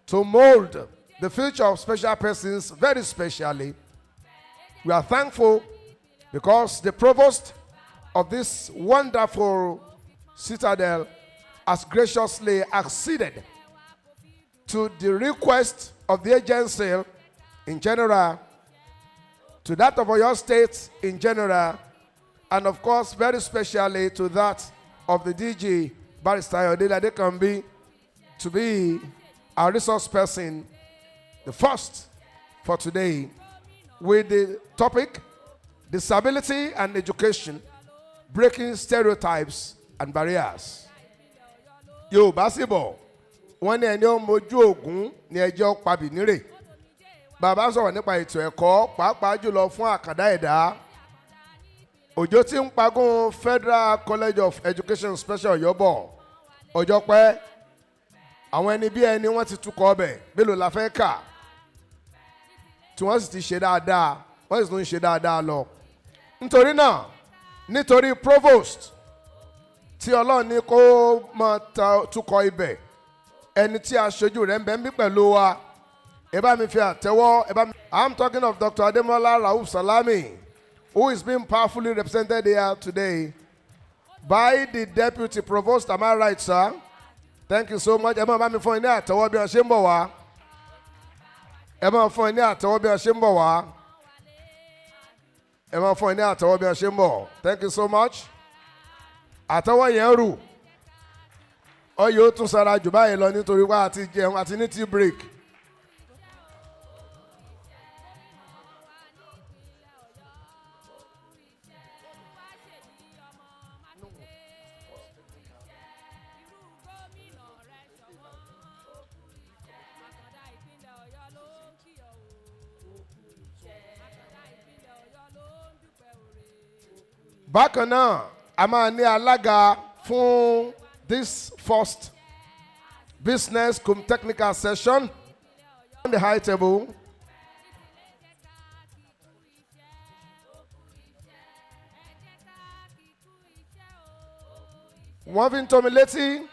to mold the future of special persons very specially. We are thankful because the provost of this wonderful citadel has graciously acceded to the request of the agency in general, to that of Oyo State in general, and of course very specially to that of the DG, Barrister Ayodele Adekanbi, to be our resource person, the first for today, with the topic, Disability and Education, Breaking Stereotypes and Barriers. Yorùbá sì bọ̀, wọ́n ní ẹni ọmọ ojú ògún ní ẹjọ́ pabì nírè. Bàbá sọ̀rọ̀ nípa ètò ẹ̀kọ́, pàápàá jùlọ fún àkàndá ẹ̀dá. Òjò tí ń pagún Federal College of Education Special Ọ̀yọ́ bọ̀, ọjọ́ pẹ́, àwọn ẹni bí ẹni wọ́n ti túkọ̀ ọbẹ̀, mélòó la fẹ́ kà, tí wọ́n sì ti ṣe dáadáa, wọ́n sì tún ń ṣe dáadáa lọ. Nítorí náà, nítorí provost tí Ọlọ́run ní kó máa túkọ̀ ibẹ̀, ẹni tí aṣojú rẹ̀ ń bẹ ń bí pẹ̀lú wa, ẹ bá mi fi àtẹ́wọ́, ẹ bá mi. I'm talking of Dr. Ademola Rauf Salami, who is being powerfully represented here today by the Deputy Provost. Am I right, sir? Thank you so much. Ẹ máa bá mi fún ẹ ní àtẹ́wọ́ bí wọ́n ṣe ń bọ̀ wá. Ẹ máa fún ẹ ní àtẹ́wọ́ bí wọ́n ṣe ń bọ̀ wá. Ẹ máa fún ẹ ní àtẹ́wọ́ bí wọ́n ṣe ń bọ̀. Thank you so much. Àtẹ́wọ́ yẹn rù. Ọ yóò tún sara jù báyìí lọ nítorí wá àti jẹun àti ní tea break. Bákan náà, a máa ní alága fún this first business technical session on the high table. Wọ́n fi ń tó mi létí.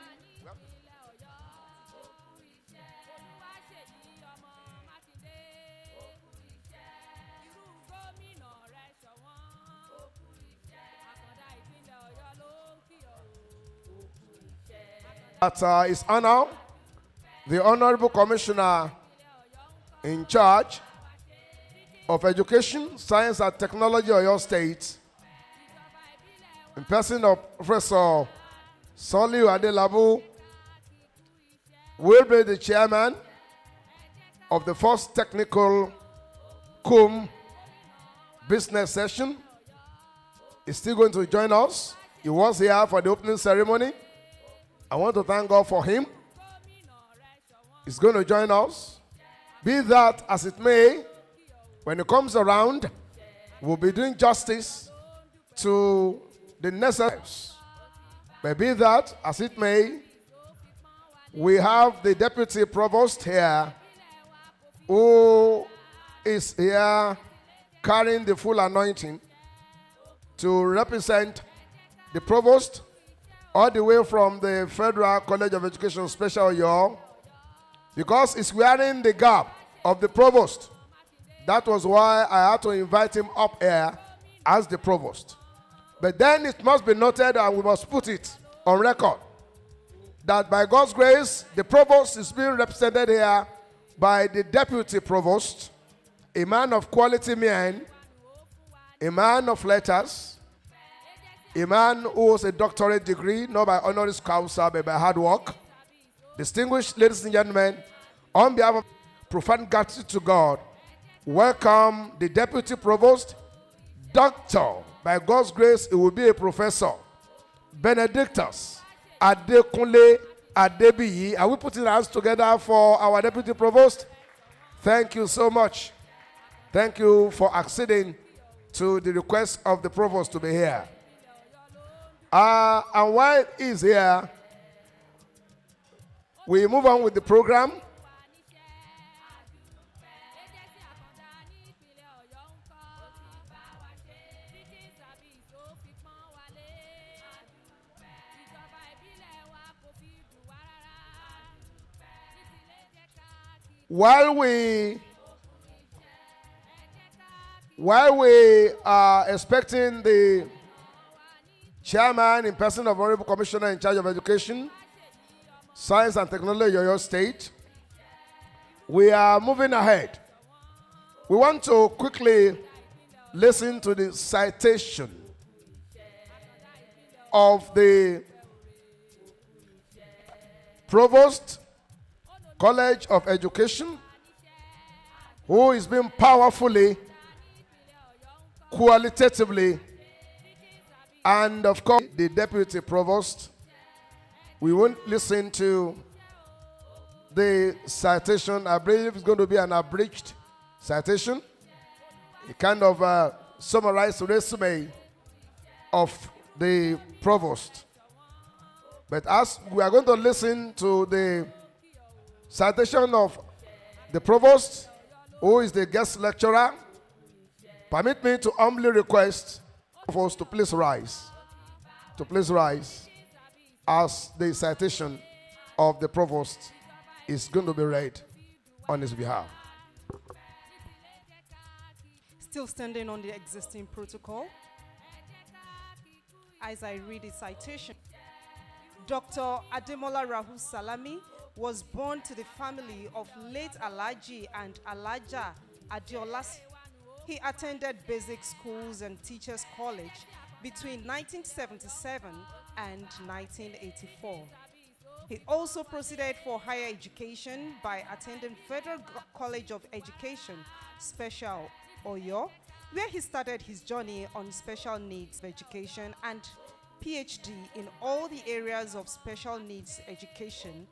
That is honor, the Honorable Commissioner in charge of Education, Science and Technology of your state, in person of Professor Soliu Adelabu, will be the chairman of the first technical business session. He's still going to join us. He was here for the opening ceremony. I want to thank God for him. He's going to join us. Be that as it may, when he comes around, will be doing justice to the necessities. But be that as it may, we have the deputy provost here who is here carrying the full anointing to represent the provost all the way from the Federal College of Education Special Oyo, because it's wearing the garb of the provost. That was why I had to invite him up here as the provost. But then it must be noted, and we must put it on record, that by God's grace, the provost is being represented here by the deputy provost, a man of quality men, a man of letters, a man who has a doctorate degree, not by honoris causa, but by hard work. Distinguished ladies and gentlemen, on behalf of profound gratitude to God, welcome the deputy provost, doctor. By God's grace, he will be a professor. Benedictus Adekunle Adebiyi. Are we putting our hands together for our deputy provost? Thank you so much. Thank you for acceding to the request of the provost to be here. And while he's here, we move on with the program. While we are expecting the chairman in person of Honorable Commissioner in charge of Education, Science and Technology of your state, we are moving ahead. We want to quickly listen to the citation of the Provost, College of Education, who is being powerfully, qualitatively, and of course, the Deputy Provost. We won't listen to the citation. I believe it's going to be an abridged citation. A kind of summarized resume of the Provost. But as we are going to listen to the citation of the Provost, who is the guest lecturer, permit me to humbly request for us to please rise. To please rise as the citation of the Provost is going to be read on his behalf. Still standing on the existing protocol, as I read the citation. Dr. Ademola Rahul Salami was born to the family of late Alaji and Alaja Adiola. He attended basic schools and teachers college between 1977 and 1984. He also proceeded for higher education by attending Federal College of Education, Special Oyo, where he started his journey on special needs education and PhD in all the areas of special needs education,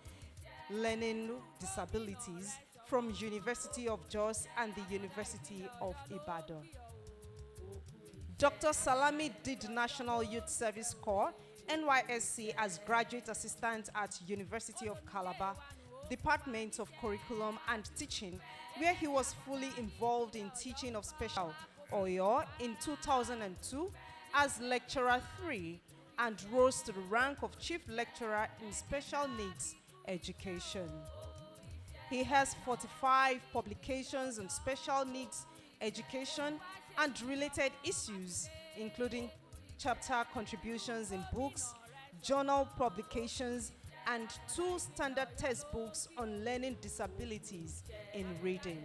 learning disabilities from University of Jos and the University of Ibadan. Dr. Salami did National Youth Service Corps, NYSC, as graduate assistant at University of Calabar, Department of Curriculum and Teaching, where he was fully involved in teaching of Special Oyo in 2002 as Lecturer 3 and rose to the rank of Chief Lecturer in Special Needs Education. He has 45 publications on special needs education and related issues, including chapter contributions in books, journal publications, and 2 standard textbooks on learning disabilities in reading.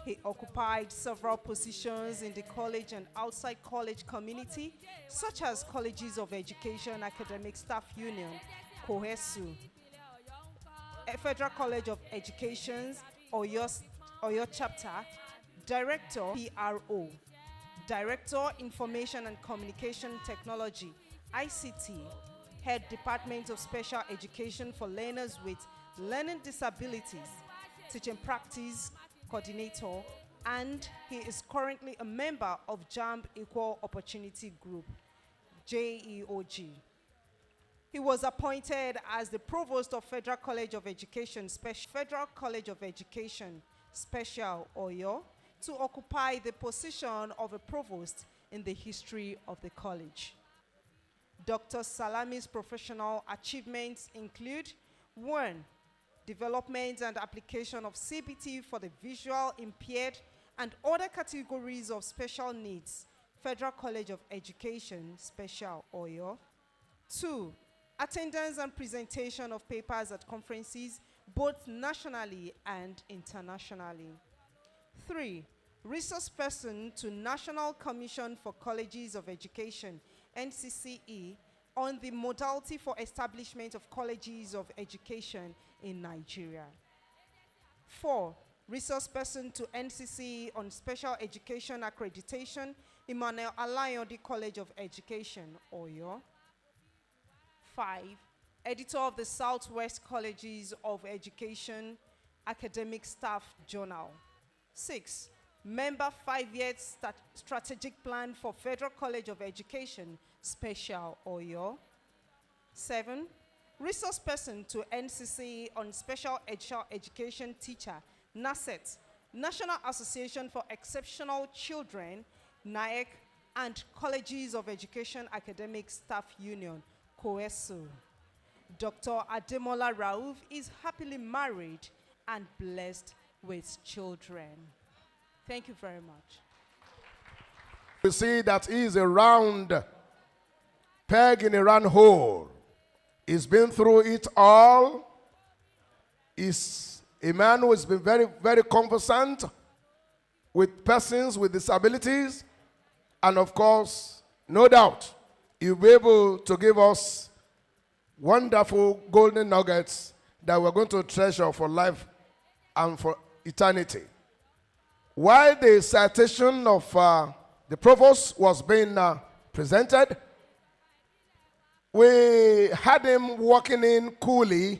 He occupied several positions in the college and outside college community, such as Colleges of Education Academic Staff Union, COHESU, Federal College of Education's Oyo Chapter, Director PRO, Director Information and Communication Technology, ICT, Head Department of Special Education for Learners with Learning Disabilities, Teaching Practice Coordinator, and he is currently a member of JAMB Equal Opportunity Group, JEOG. He was appointed as the Provost of Federal College of Education, Special Oyo, to occupy the position of a provost in the history of the college. Dr. Salami's professional achievements include 1. Development and application of CBT for the visual impaired and other categories of special needs, Federal College of Education, Special Oyo. 2. Attendance and presentation of papers at conferences, both nationally and internationally. 3. Resource person to National Commission for Colleges of Education, NCCE, on the modality for establishment of colleges of education in Nigeria. 4. Resource person to NCCE on special education accreditation, Emmanuel Alayode College of Education, Oyo. 5. Editor of the Southwest Colleges of Education Academic Staff Journal. 6. Member 5-year strategic plan for Federal College of Education, Special Oyo. 7. Resource person to NCC on special education teacher, NASET, National Association for Exceptional Children, NAEC, and Colleges of Education Academic Staff Union, COESU. Dr. Ademola Rauf is happily married and blessed with children. Thank you very much. We see that he is a round peg in a round hole. He's been through it all. He's a man who has been very, very conversant with persons with disabilities. And of course, no doubt, he'll be able to give us wonderful golden nuggets that we're going to treasure for life and for eternity. While the citation of the provost was being presented, we had him walking in coolly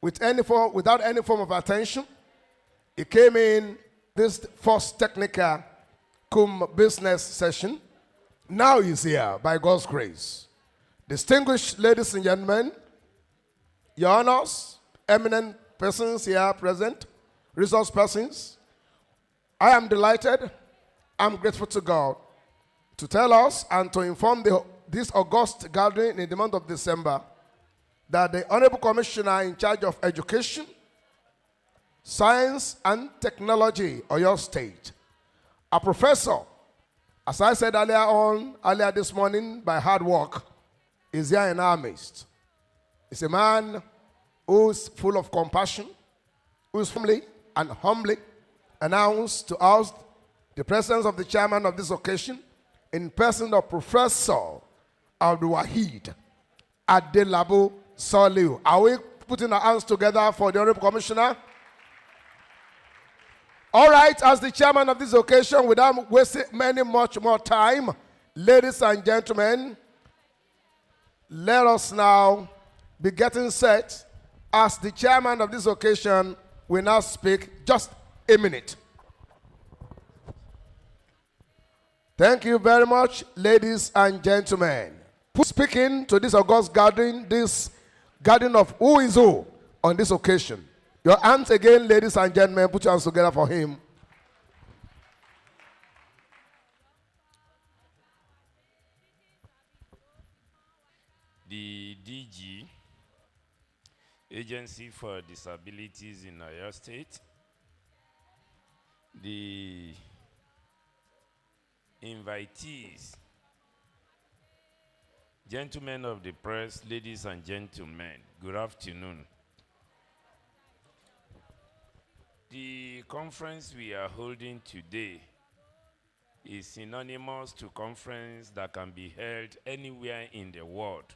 without any form of attention. He came in this first technical cum business session. Now he's here by God's grace. Distinguished ladies and gentlemen, your honors, eminent persons here present, resource persons, I am delighted, I'm grateful to God to tell us and to inform this august gathering in the month of December that the Honorable Commissioner in charge of Education, Science and Technology, Oyo State, a professor, as I said earlier this morning, by hard work, is here in our midst. He's a man who's full of compassion, who's humbly announced to us the presence of the chairman of this occasion in person of Professor Abdul Wahid Adelabu Soliu. Are we putting our hands together for the Honorable Commissioner? All right, as the chairman of this occasion, without wasting much more time, ladies and gentlemen, let us now be getting set as the chairman of this occasion will now speak just a minute. Thank you very much, ladies and gentlemen. Speaking to this august gathering, this gathering of who is who on this occasion. Your hands again, ladies and gentlemen. Put your hands together for him. The DG, Agency for Disabilities in Oyo State, the invitees, gentlemen of the press, ladies and gentlemen, good afternoon. The conference we are holding today is synonymous to conference that can be held anywhere in the world,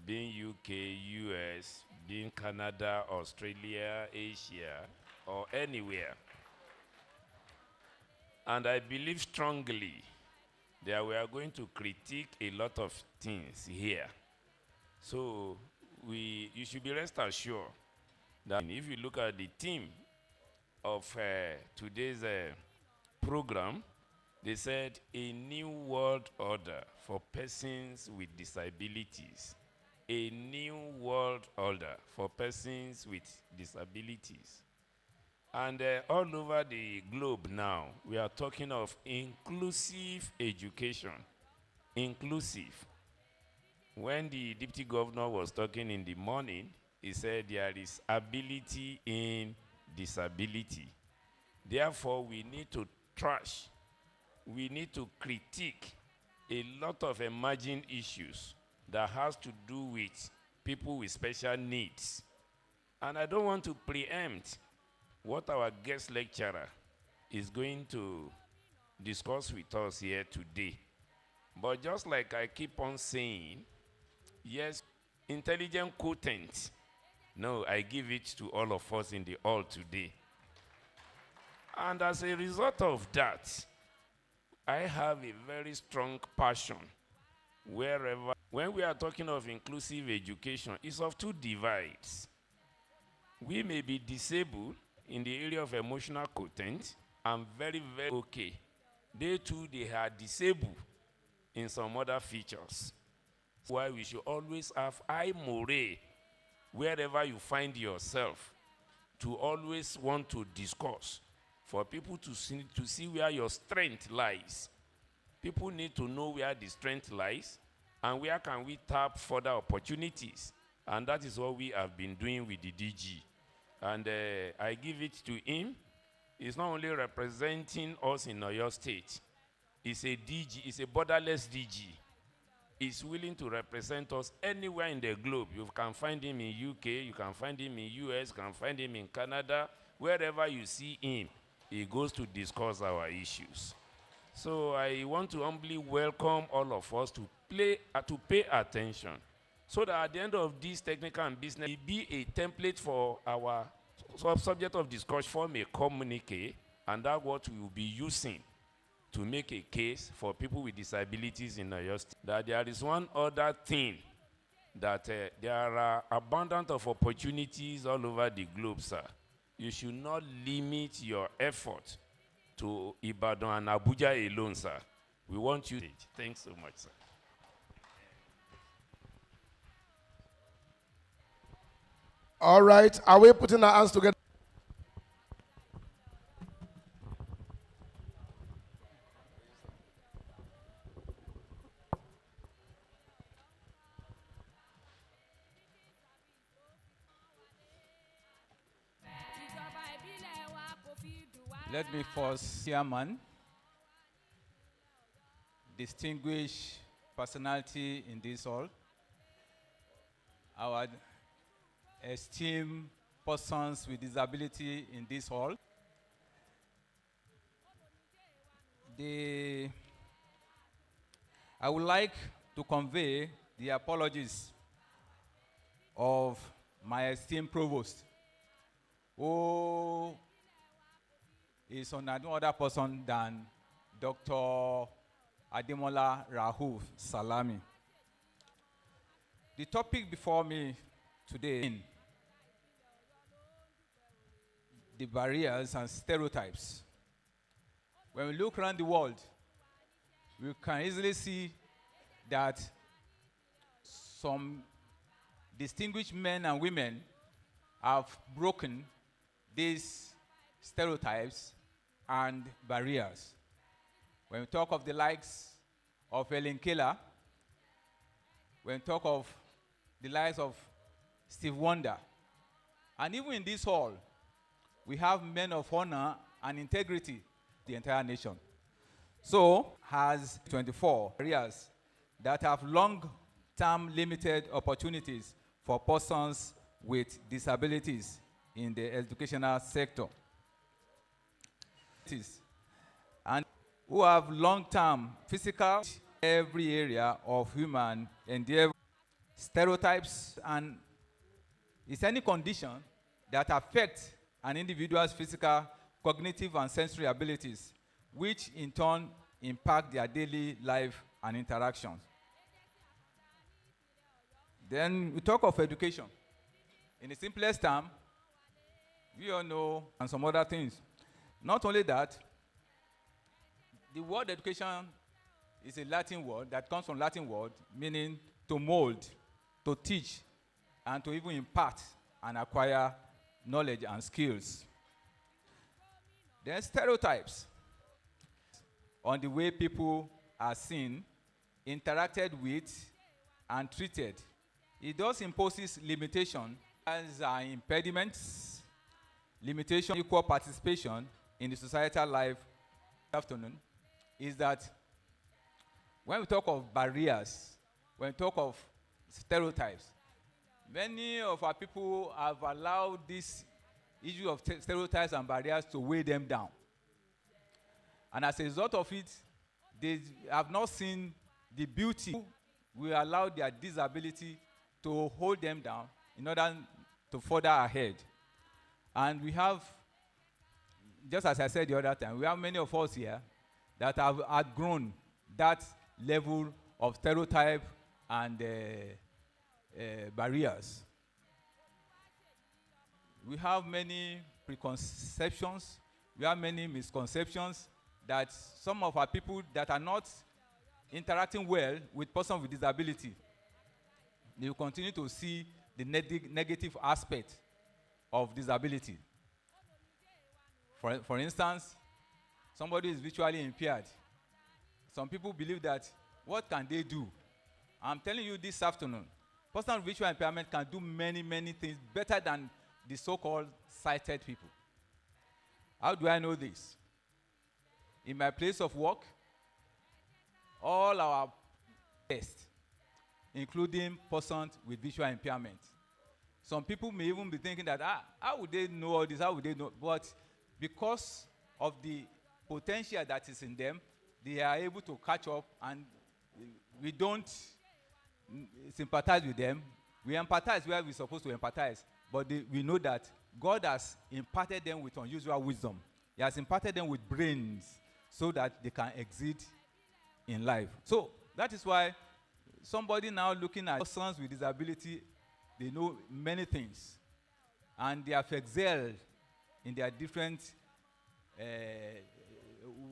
being UK, US, being Canada, Australia, Asia, or anywhere. And I believe strongly that we are going to critique a lot of things here. So you should be rest assured that if you look at the theme of today's program, they said a new world order for persons with disabilities. A new world order for persons with disabilities. And all over the globe now, we are talking of inclusive education. Inclusive. When the deputy governor was talking in the morning, he said there is ability in disability. Therefore, we need to trash, we need to critique a lot of emerging issues that has to do with people with special needs. And I don't want to preempt what our guest lecturer is going to discuss with us here today. But just like I keep on saying, yes, intelligent quotient. No, I give it to all of us in the hall today. And as a result of that, I have a very strong passion wherever, when we are talking of inclusive education, it's of two divides. We may be disabled in the area of emotional quotient and very, very okay. They too, they are disabled in some other features. That's why we should always have high morale wherever you find yourself, to always want to discuss, for people to see where your strength lies. People need to know where the strength lies and where can we tap further opportunities. And that is what we have been doing with the DG. And I give it to him. He's not only representing us in Oyo State. He's a DG, he's a borderless DG. He's willing to represent us anywhere in the globe. You can find him in UK, you can find him in US, you can find him in Canada. Wherever you see him, he goes to discuss our issues. So I want to humbly welcome all of us to pay attention, so that at the end of this technical and business, it be a template for our subject of discussion, form a communique, and that's what we will be using to make a case for people with disabilities in Oyo State. That there is one other thing, that there are abundant of opportunities all over the globe, sir. You should not limit your effort to Ibadan and Abuja alone, sir. We want you. Thanks so much, sir. All right, are we putting our hands together? Let me first, Chairman, distinguished personality in this hall, our esteemed persons with disability in this hall. I would like to convey the apologies of my esteemed provost, who is no other person than Dr. Ademola Rahuf Salami. The topic before me today, the barriers and stereotypes. When we look around the world, we can easily see that some distinguished men and women have broken these stereotypes and barriers. When we talk of the likes of Helen Keller, when we talk of the likes of Steve Wonder, and even in this hall, we have men of honor and integrity, the entire nation. So, has 24 areas that have long-term limited opportunities for persons with disabilities in the educational sector, and who have long-term physical, every area of human endeavor. Stereotypes and is any condition that affects an individual's physical, cognitive, and sensory abilities, which in turn impact their daily life and interactions. Then we talk of education. In the simplest term, we all know, and some other things. Not only that, the word education is a Latin word that comes from Latin word meaning to mold, to teach, and to even impart and acquire knowledge and skills. Then stereotypes on the way people are seen, interacted with, and treated. It does imposes limitation as impediments, limitation, equal participation in the societal life. This afternoon is that when we talk of barriers, when we talk of stereotypes, many of our people have allowed this issue of stereotypes and barriers to weigh them down. And as a result of it, they have not seen the beauty. We allow their disability to hold them down in order to further ahead. And we have, just as I said the other time, we have many of us here that have outgrown that level of stereotype and barriers. We have many preconceptions, we have many misconceptions that some of our people that are not interacting well with persons with disability, they will continue to see the negative aspect of disability. For instance, somebody is visually impaired. Some people believe that, what can they do? I'm telling you this afternoon, person with visual impairment can do many, many things better than the so-called sighted people. How do I know this? In my place of work, all our tests, including persons with visual impairment. Some people may even be thinking that, how would they know all this? How would they know? But because of the potential that is in them, they are able to catch up, and we don't sympathize with them. We empathize where we're supposed to empathize, but we know that God has imparted them with unusual wisdom. He has imparted them with brains so that they can exceed in life. So that is why somebody now looking at persons with disability, they know many things, and they have excelled in their different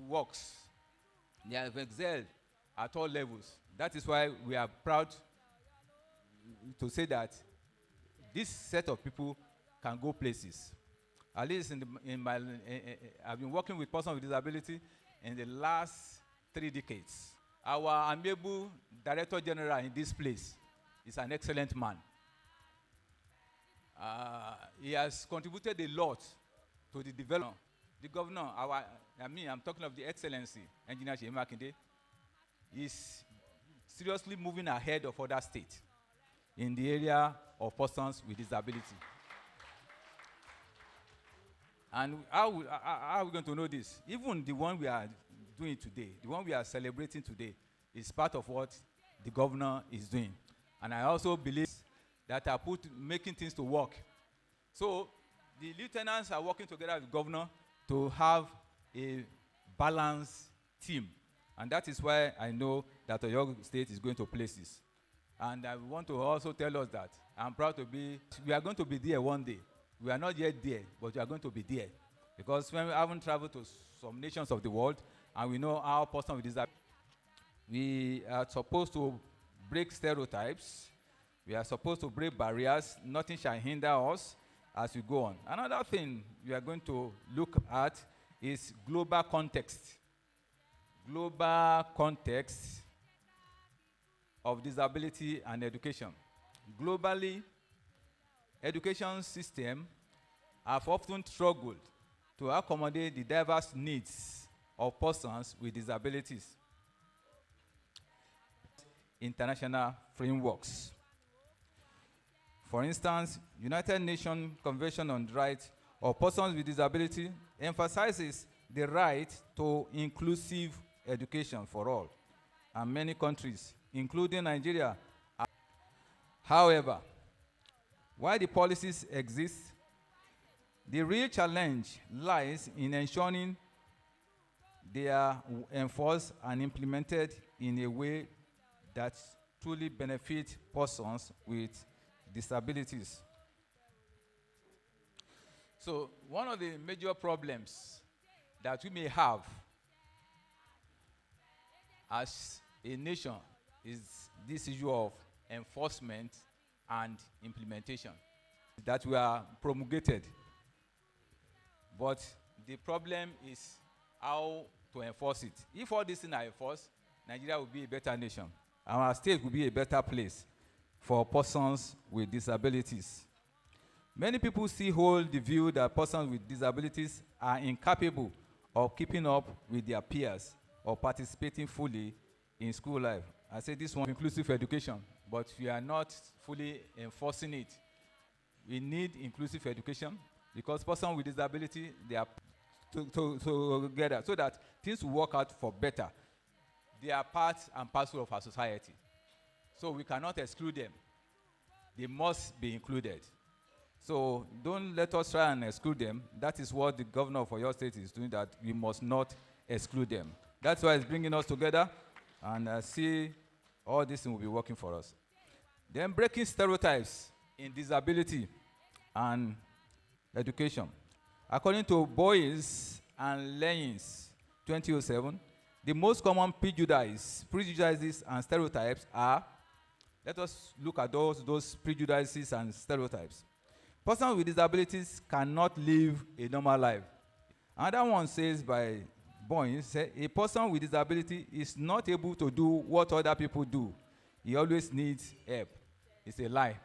works. They have excelled at all levels. That is why we are proud to say that this set of people can go places. At least I've been working with persons with disability in the last 3 decades. Our amiable Director General in this place is an excellent man. He has contributed a lot to the development. The governor, I'm talking of the Excellency, Engineer Seyi Makinde, is seriously moving ahead of other states in the area of persons with disability. And how are we going to know this? Even the one we are doing today, the one we are celebrating today, is part of what the governor is doing. And I also believe that are making things to work. So the lieutenants are working together with the governor to have a balanced team. And that is why I know that Oyo State is going to places. And I want to also tell us that I'm proud to be, we are going to be there one day. We are not yet there, but we are going to be there. Because when we haven't traveled to some nations of the world, and we know how persons with disability, we are supposed to break stereotypes. We are supposed to break barriers. Nothing shall hinder us as we go on. Another thing we are going to look at is global context. Global context of disability and education. Globally, education systems have often struggled to accommodate the diverse needs of persons with disabilities. International frameworks. For instance, United Nations Convention on the Rights of Persons with Disability emphasizes the right to inclusive education for all, and many countries, including Nigeria. However, while the policies exist, the real challenge lies in ensuring they are enforced and implemented in a way that truly benefits persons with disabilities. So one of the major problems that we may have as a nation is this issue of enforcement and implementation that we are promulgated. But the problem is how to enforce it. If all these things are enforced, Nigeria will be a better nation. Our state will be a better place for persons with disabilities. Many people still hold the view that persons with disabilities are incapable of keeping up with their peers or participating fully in school life. I say this one inclusive education, but we are not fully enforcing it. We need inclusive education because persons with disability, they are together so that things will work out for better. They are part and parcel of our society. So we cannot exclude them. They must be included. So don't let us try and exclude them. That is what the governor of your state is doing, that we must not exclude them. That's why it's bringing us together, and I see all this will be working for us. Then breaking stereotypes in disability and education. According to Boyes and Leyens 2007, the most common prejudices and stereotypes are, let us look at those prejudices and stereotypes. Persons with disabilities cannot live a normal life. Another one says by Boyes, a person with disability is not able to do what other people do. He always needs help. It's a lie.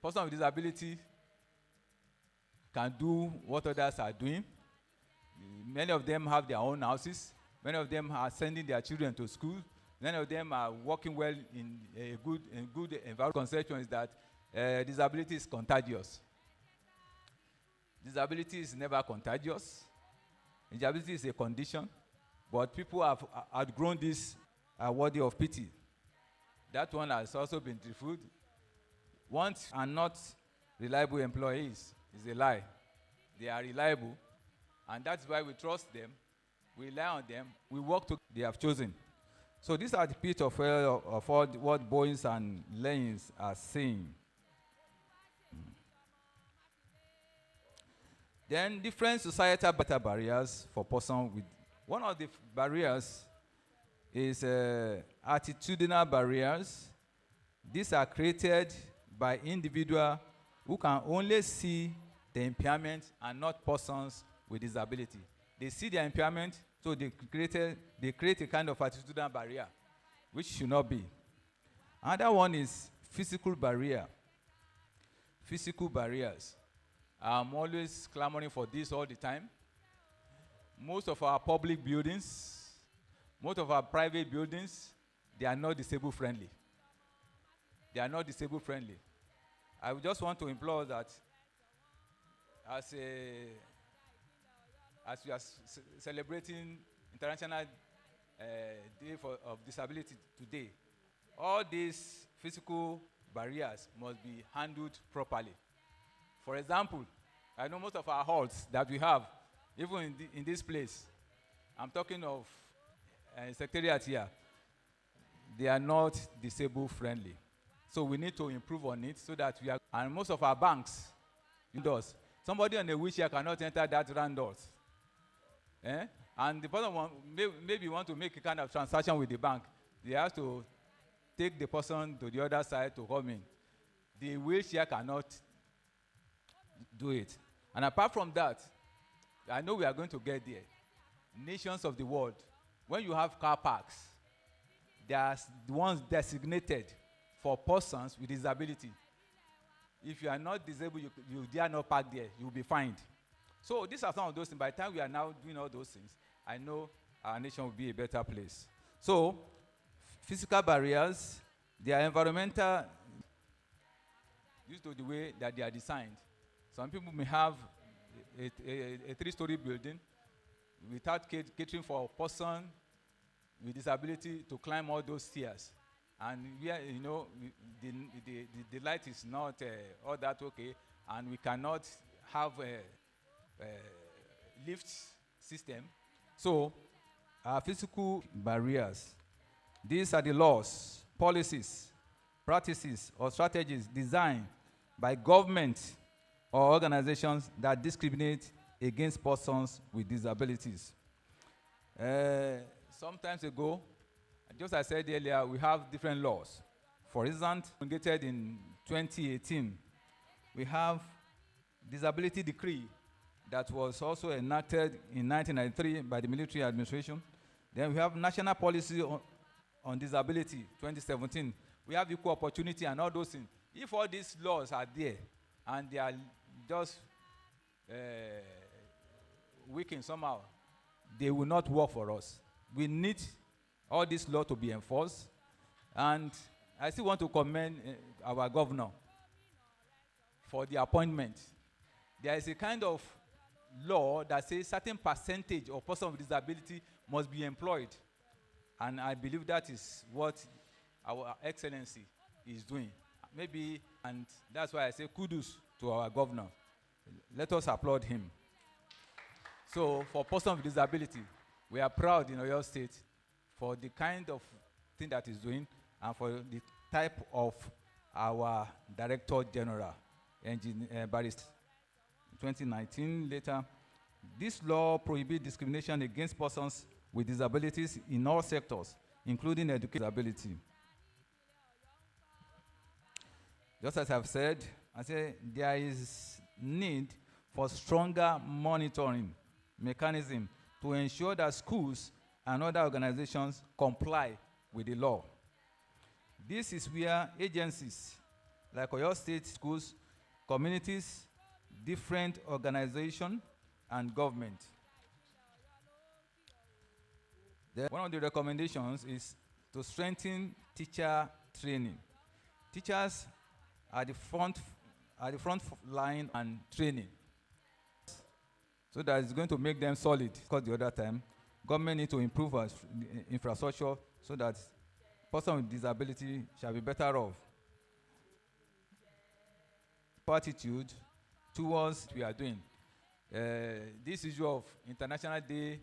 Person with disability can do what others are doing. Many of them have their own houses. Many of them are sending their children to school. Many of them are working well in a good environment. Conception is that disability is contagious. Disability is never contagious. Disability is a condition, but people have outgrown this, are worthy of pity. That one has also been truthful. Want are not reliable employees is a lie. They are reliable, and that's why we trust them, we rely on them, we work to they have chosen. So these are the bit of all what Boyes and Leyens are saying. Then different societal barriers for persons with. One of the barriers is attitudinal barriers. These are created by individuals who can only see the impairment and not persons with disability. They see the impairment, so they create a kind of attitudinal barrier, which should not be. Another one is physical barrier. Physical barriers. I'm always clamoring for this all the time. Most of our public buildings, most of our private buildings, they are not disabled friendly. They are not disabled friendly. I would just want to implore that as we are celebrating International Day of Disability today, all these physical barriers must be handled properly. For example, I know most of our halls that we have, even in this place, I'm talking of secretariat here, they are not disabled friendly. So we need to improve on it so that we are, and most of our banks, indoors, somebody on a wheelchair cannot enter that round doors. And the person maybe want to make a kind of transaction with the bank, they have to take the person to the other side to come in. The wheelchair cannot do it. And apart from that, I know we are going to get there. Nations of the world, when you have car parks, they are the ones designated for persons with disability. If you are not disabled, you dare not park there, you will be fined. So these are some of those things. By the time we are now doing all those things, I know our nation will be a better place. So physical barriers, they are environmental due to the way that they are designed. Some people may have a three-story building without catering for a person with disability to climb all those stairs. And where, you know, the light is not all that okay, and we cannot have a lift system. So, physical barriers. These are the laws, policies, practices, or strategies designed by government or organizations that discriminate against persons with disabilities. Sometimes ago, just as I said earlier, we have different laws. For instance, promulgated in 2018, we have Disability Decree that was also enacted in 1993 by the military administration. Then we have National Policy on Disability, 2017. We have equal opportunity and all those things. If all these laws are there and they are just weakened somehow, they will not work for us. We need all these laws to be enforced. And I still want to commend our governor for the appointment. There is a kind of law that says certain percentage of persons with disability must be employed. And I believe that is what our excellency is doing. Maybe, and that's why I say kudos to our governor. Let us applaud him. So for persons with disability, we are proud in Oyo State for the kind of thing that he's doing and for the type of our Director General, Barrister. 2019 later, this law prohibits discrimination against persons with disabilities in all sectors, including education disability. Just as I've said, I say there is need for stronger monitoring mechanism to ensure that schools and other organizations comply with the law. This is where agencies like Oyo State schools, communities, different organizations, and government. One of the recommendations is to strengthen teacher training. Teachers are the front line and training. So that is going to make them solid. Because the other time, government need to improve our infrastructure so that persons with disability shall be better off. Attitude towards what we are doing. This issue of International Day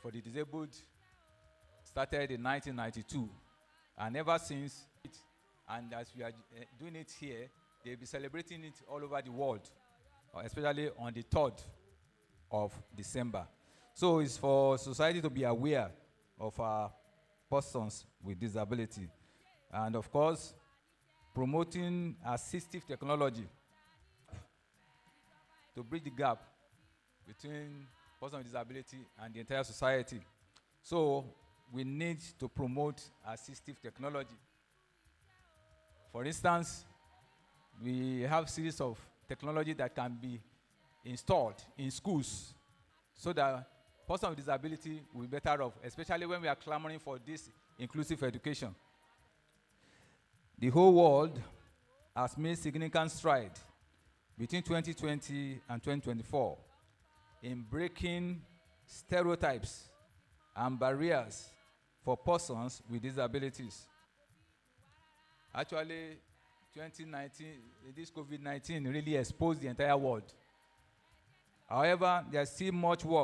for the Disabled started in 1992, and ever since, and as we are doing it here, they'll be celebrating it all over the world, especially on the 3rd of December. So it's for society to be aware of our persons with disability. And of course, promoting assistive technology to bridge the gap between persons with disability and the entire society. So we need to promote assistive technology. For instance, we have series of technology that can be installed in schools so that persons with disability will be better off, especially when we are clamoring for this inclusive education. The whole world has made significant strides between 2020 and 2024 in breaking stereotypes and barriers for persons with disabilities. Actually, 2019, this COVID-19 really exposed the entire world. However, there's still much work